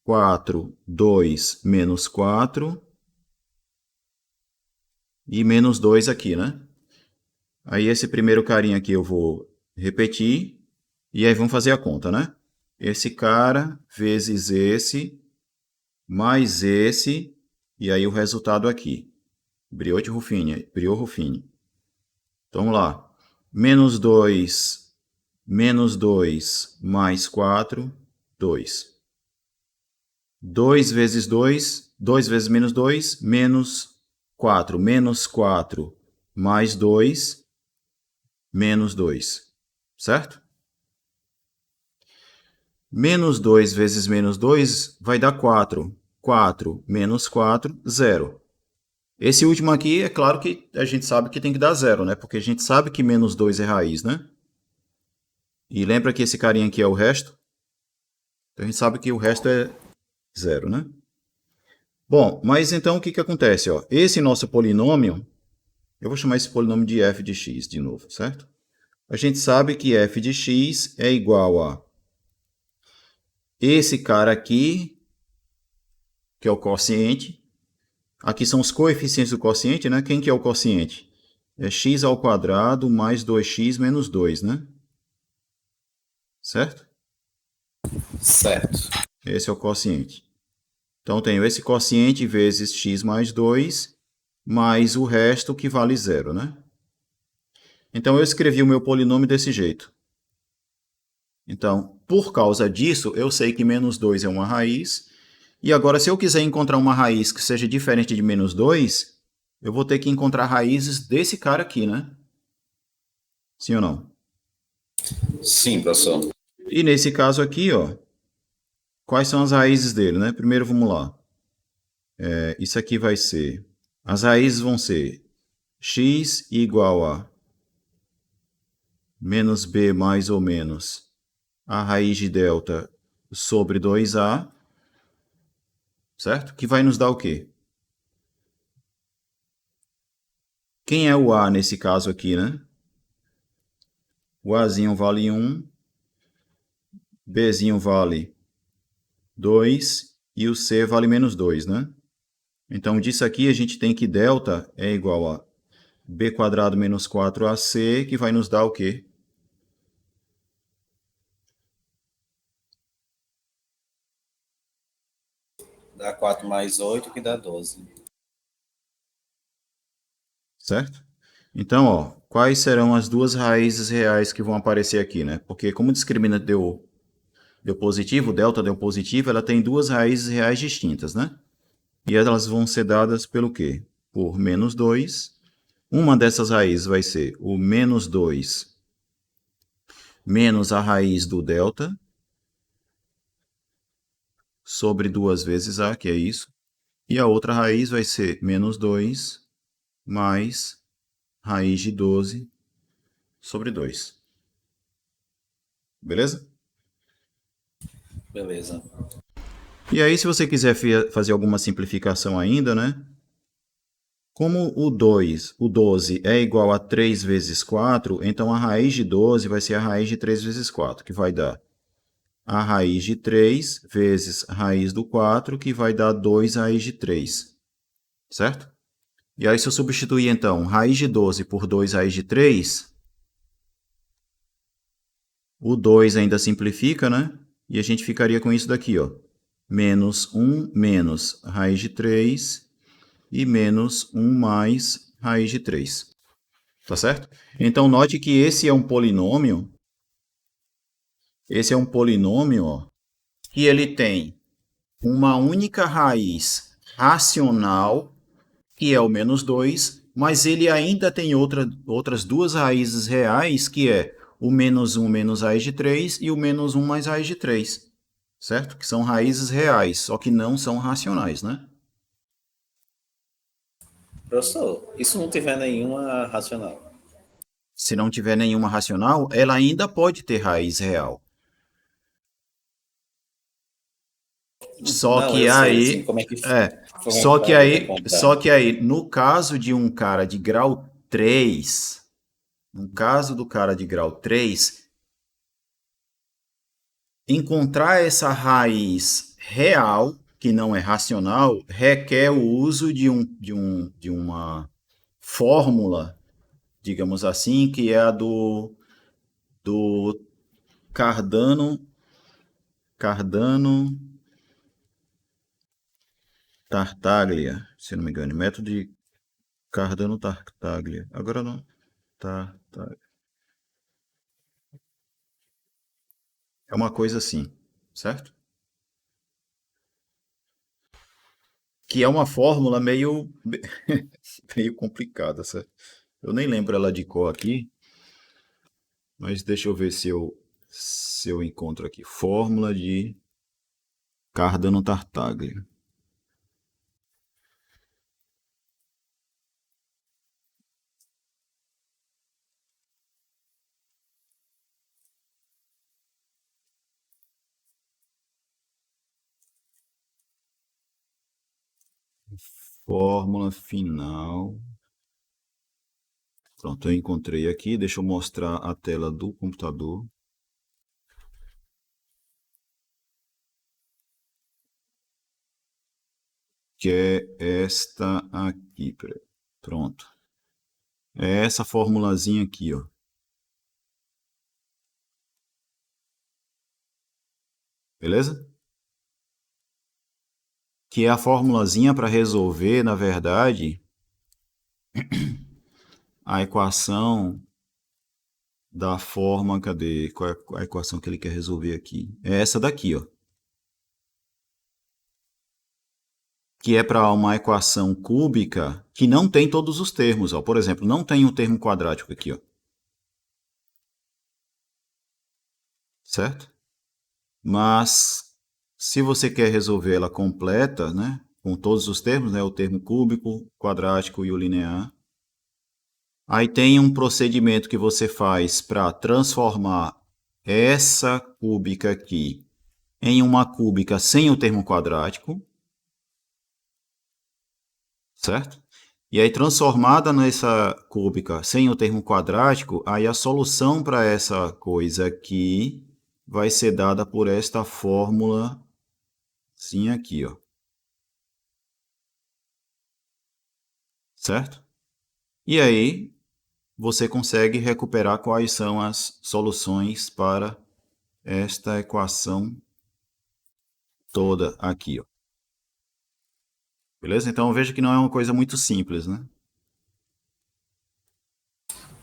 4, 2, menos 4 e menos 2 aqui, né? Aí, esse primeiro carinha aqui eu vou repetir. E aí, vamos fazer a conta, né? Esse cara vezes esse, mais esse, e aí o resultado aqui. Briot-Ruffini. Então, vamos lá. Menos 2 mais 4, 2. 2 vezes 2, 2 vezes menos 2, menos 4. Menos 4 mais 2, menos 2. Certo? Menos 2 vezes menos 2 vai dar 4. 4 menos 4, 0. Esse último aqui, é claro que a gente sabe que tem que dar 0, né? Porque a gente sabe que menos 2 é raiz, né? E lembra que esse carinha aqui é o resto? Então a gente sabe que o resto é 0, né? Bom, mas então o que acontece? Ó? Esse nosso polinômio, eu vou chamar esse polinômio de f de x de novo, certo? A gente sabe que f de x é igual a esse cara aqui, que é o quociente. Aqui são os coeficientes do quociente, né? Quem que é o quociente? É x ao quadrado mais 2x menos 2, né? Certo?
Certo.
Esse é o quociente. Então, tenho esse quociente vezes x mais 2, mais o resto que vale 0, né? Então, eu escrevi o meu polinômio desse jeito. Então, por causa disso, eu sei que menos 2 é uma raiz. E agora, se eu quiser encontrar uma raiz que seja diferente de menos 2, eu vou ter que encontrar raízes desse cara aqui, né? Sim ou não?
Sim, professor.
E nesse caso aqui, ó, quais são as raízes dele, né? Primeiro, vamos lá. Isso aqui vai ser... As raízes vão ser x igual a menos b mais ou menos a raiz de delta sobre 2a, certo? Que vai nos dar o quê? Quem é o a nesse caso aqui, né? O azinho vale 1, bzinho vale 2 e o c vale menos 2, né? Então, disso aqui a gente tem que delta é igual a b quadrado menos 4ac, que vai nos dar o quê?
Dá 4 mais 8, que dá 12.
Certo? Então, ó, quais serão as duas raízes reais que vão aparecer aqui, né? Porque como o discriminante deu positivo, o delta deu positivo, ela tem duas raízes reais distintas, né? E elas vão ser dadas pelo quê? Por menos 2. Uma dessas raízes vai ser o menos 2 menos a raiz do delta sobre 2 vezes a, que é isso. E a outra raiz vai ser menos 2 mais raiz de 12 sobre 2. Beleza?
Beleza.
E aí, se você quiser fazer alguma simplificação ainda, né? Como o 12 é igual a 3 vezes 4, então a raiz de 12 vai ser a raiz de 3 vezes 4, que vai dar a raiz de 3 vezes raiz do 4, que vai dar 2 raiz de 3, certo? E aí, se eu substituir, então, raiz de 12 por 2 raiz de 3, o 2 ainda simplifica, né? E a gente ficaria com isso daqui, ó. Menos 1 menos raiz de 3 e menos 1 mais raiz de 3. Tá certo? Então, note que esse é um polinômio. Esse é um polinômio, ó, que ele tem uma única raiz racional, que é o menos 2, mas ele ainda tem outras duas raízes reais, que é o menos 1 menos raiz de 3 e o menos 1 mais raiz de 3, certo? Que são raízes reais, só que não são racionais, né?
Professor, e se não tiver nenhuma racional?
Se não tiver nenhuma racional, ela ainda pode ter raiz real. Só
Não,
que
eu sei, assim,
aí,
como é que
só
encontrar?
que aí, no caso de um cara de grau 3, no caso do cara de grau 3, encontrar essa raiz real, que não é racional, requer o uso de uma fórmula, digamos assim, que é a do Cardano Tartaglia, se não me engano, método de Cardano Tartaglia. Agora não. É uma coisa assim, certo? Que é uma fórmula meio, meio complicada, certo? Eu nem lembro ela de cor aqui, mas deixa eu ver se eu encontro aqui. Fórmula de Cardano Tartaglia. Fórmula final. Pronto, eu encontrei aqui. Deixa eu mostrar a tela do computador. Que é esta aqui. Peraí. Pronto. É essa formulazinha aqui, ó. Beleza? Que é a formulazinha para resolver, na verdade, a equação da forma, cadê? Qual é a equação que ele quer resolver aqui? É essa daqui, ó. Que é para uma equação cúbica que não tem todos os termos, ó. Por exemplo, não tem o termo quadrático aqui, ó. Certo? Mas se você quer resolver ela completa, né, com todos os termos, né, o termo cúbico, quadrático e o linear, aí tem um procedimento que você faz para transformar essa cúbica aqui em uma cúbica sem o termo quadrático, certo? E aí, transformada nessa cúbica sem o termo quadrático, aí a solução para essa coisa aqui vai ser dada por esta fórmula sim aqui, ó. Certo? E aí, você consegue recuperar quais são as soluções para esta equação toda aqui, ó. Beleza? Então veja que não é uma coisa muito simples, né?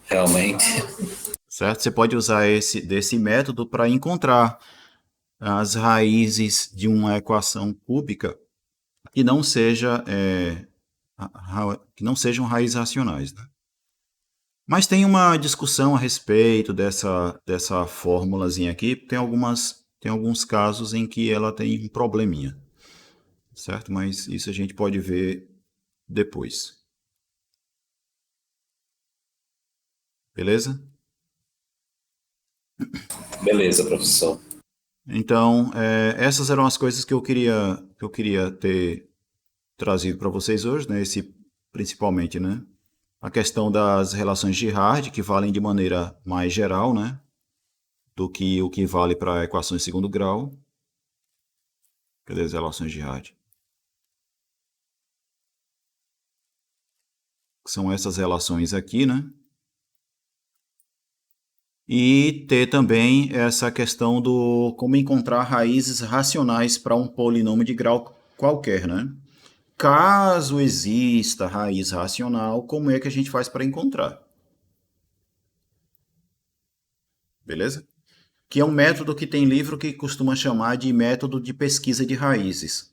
Realmente.
Certo? Você pode usar desse método para encontrar as raízes de uma equação cúbica que não que não sejam raízes racionais, né? Mas tem uma discussão a respeito dessa fórmulazinha aqui. Tem alguns casos em que ela tem um probleminha, certo? Mas isso a gente pode ver depois. Beleza?
Beleza, professor.
Então, essas eram as coisas que eu queria ter trazido para vocês hoje, né? principalmente, né? A questão das relações de Hardy, que valem de maneira mais geral, né? Do que o que vale para equações de segundo grau. Cadê as relações de Hardy? São essas relações aqui, né? E ter também essa questão do como encontrar raízes racionais para um polinômio de grau qualquer, né? Caso exista raiz racional, como é que a gente faz para encontrar? Beleza? Que é um método que tem livro que costuma chamar de método de pesquisa de raízes.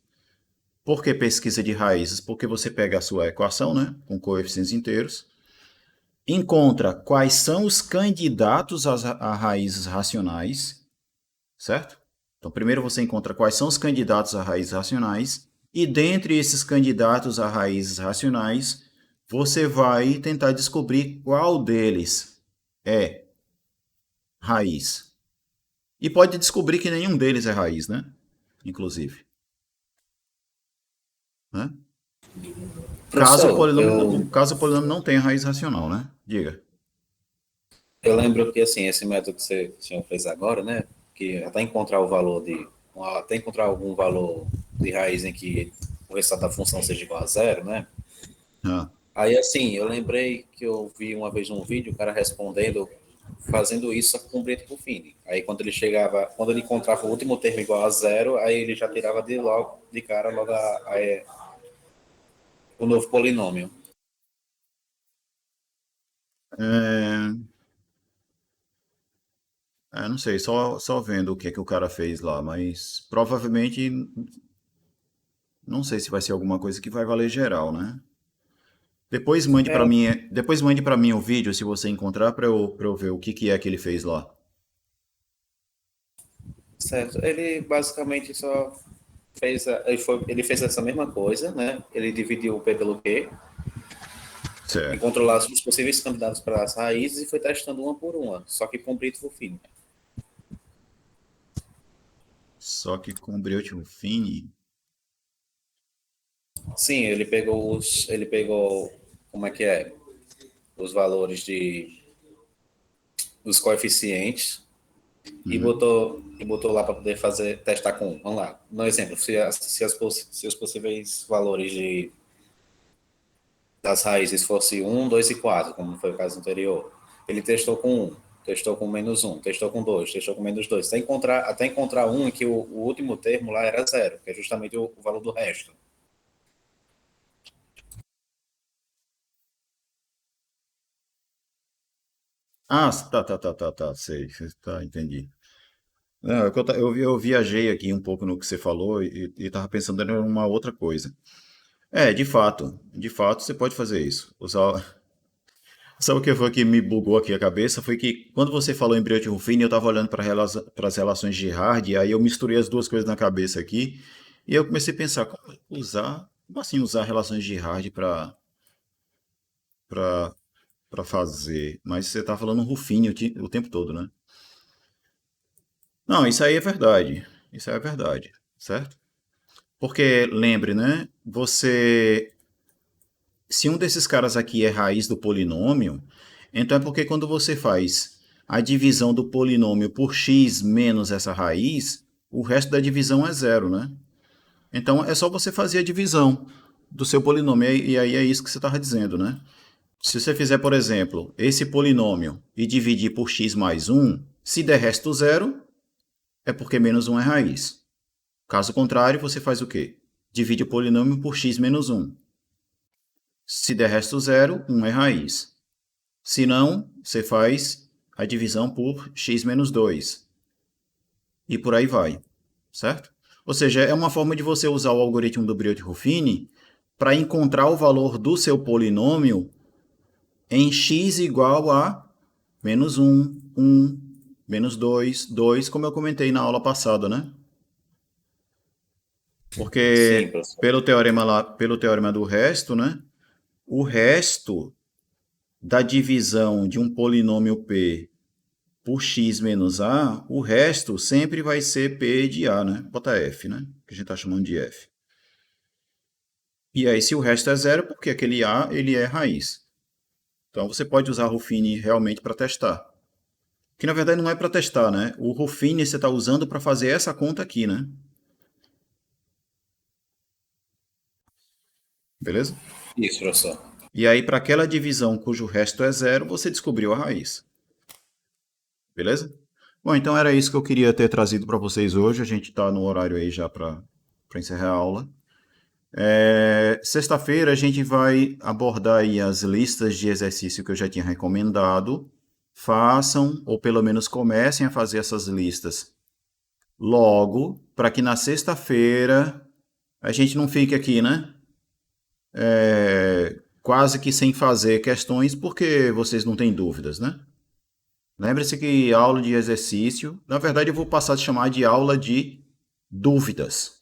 Por que pesquisa de raízes? Porque você pega a sua equação, né, com coeficientes inteiros, encontra quais são os candidatos a raízes racionais, certo? Então, primeiro você encontra quais são os candidatos a raízes racionais, e dentre esses candidatos a raízes racionais, você vai tentar descobrir qual deles é raiz. E pode descobrir que nenhum deles é raiz, né? Inclusive. Né?
Professor,
Caso o polinômio não tenha raiz racional, né? Diga.
eu lembro que assim, esse método que você senhor fez agora, né? Que até encontrar o valor até encontrar algum valor de raiz em que o resultado da função seja igual a zero, né?
Ah,
Aí assim, eu lembrei que eu vi uma vez num vídeo o cara respondendo, fazendo isso só com Brito Ruffini. Aí quando ele encontrava o último termo igual a zero, aí ele já tirava de cara logo o novo polinômio.
é, não sei, só vendo o que o cara fez lá, mas provavelmente não sei se vai ser alguma coisa que vai valer geral, né?
É,
Depois mande para mim o vídeo se você encontrar para eu ver o que é que ele fez lá.
certo. Ele basicamente só ele fez essa mesma coisa, né? Ele dividiu o P pelo Q,
Certo.
encontrou lá os possíveis candidatos para as raízes e foi testando uma por uma, só que com Brito Ruffini.
Só que com Breuil-Ruffini,
Sim, ele pegou, como é que é? Os valores dos coeficientes
uhum.
e botou lá para poder testar com um. Vamos lá. No exemplo, se os possíveis valores das raízes fossem 1, 2 e 4, como foi o caso anterior, ele testou com 1, testou com menos 1, testou com 2, testou com menos 2, até encontrar um em que o último termo lá era zero, que é justamente o valor do resto.
Ah, sei, tá, entendi. Não, é que eu viajei aqui um pouco no que você falou e tava pensando em uma outra coisa. É, de fato você pode fazer isso. Sabe o que foi que me bugou aqui a cabeça? Foi que quando você falou em Breuil-Ruffini, eu tava olhando para as relações de Girard, e aí eu misturei as duas coisas na cabeça aqui, e eu comecei a pensar, como assim usar relações de Girard para para fazer? Mas você tá falando Ruffini o tempo todo, né? Não, isso aí é verdade. Isso aí é verdade, certo? Porque lembre, né? Se um desses caras aqui é raiz do polinômio, então é porque quando você faz a divisão do polinômio por x menos essa raiz, o resto da divisão é zero, né? Então é só você fazer a divisão do seu polinômio, e aí é isso que você estava dizendo, né? Se você fizer, por exemplo, esse polinômio e dividir por x mais um, se der resto zero, é porque menos um é raiz. Caso contrário, você faz o quê? Divide o polinômio por x menos um. Se der resto zero, um é raiz. Se não, você faz a divisão por x menos 2. E por aí vai, certo? Ou seja, é uma forma de você usar o algoritmo do Breuil-Ruffini para encontrar o valor do seu polinômio em x igual a menos um, menos 2, 2, como eu comentei na aula passada, né?
Sim,
Porque
professor.
pelo teorema do resto, né? O resto da divisão de um polinômio P por x menos a, o resto sempre vai ser P de A, né? Bota F, né? Que a gente está chamando de F. E aí, se o resto é zero, porque aquele A ele é raiz. Então, você pode usar Ruffini realmente para testar. Que na verdade não é para testar, né? O Ruffini você está usando para fazer essa conta aqui, né? Beleza?
Isso, professor.
E aí, para aquela divisão cujo resto é zero, você descobriu a raiz. Beleza? Bom, então era isso que eu queria ter trazido para vocês hoje. A gente está no horário aí já para encerrar a aula. Sexta-feira a gente vai abordar aí as listas de exercício que eu já tinha recomendado. Façam, ou pelo menos comecem a fazer essas listas logo, para que na sexta-feira a gente não fique aqui, né? Quase que sem fazer questões, porque vocês não têm dúvidas, né? Lembre-se que aula de exercício, na verdade eu vou passar a chamar de aula de dúvidas,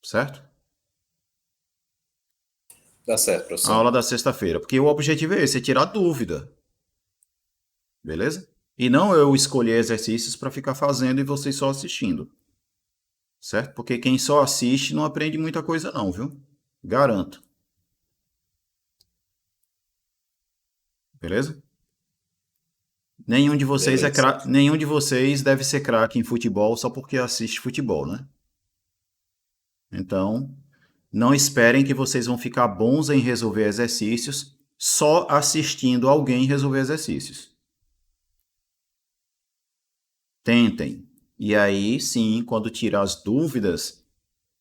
certo?
Dá certo,
A
professor.
aula da sexta-feira, porque o objetivo é esse, é tirar dúvida, beleza? E não eu escolher exercícios para ficar fazendo e vocês só assistindo, certo? Porque quem só assiste não aprende muita coisa não, viu? Garanto, beleza?
Beleza.
Nenhum de vocês deve ser craque em futebol só porque assiste futebol, né? Então, não esperem que vocês vão ficar bons em resolver exercícios só assistindo alguém resolver exercícios. Tentem. E aí, sim, quando tirar as dúvidas,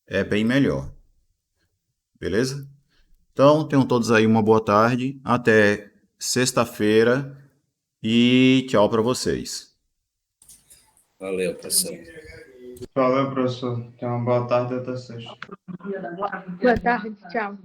é bem melhor. Beleza? Então, tenham todos aí uma boa tarde. Até sexta-feira e tchau para vocês.
Valeu, professor.
Valeu, professor. Tenha uma boa tarde até sexta.
Boa tarde, tchau.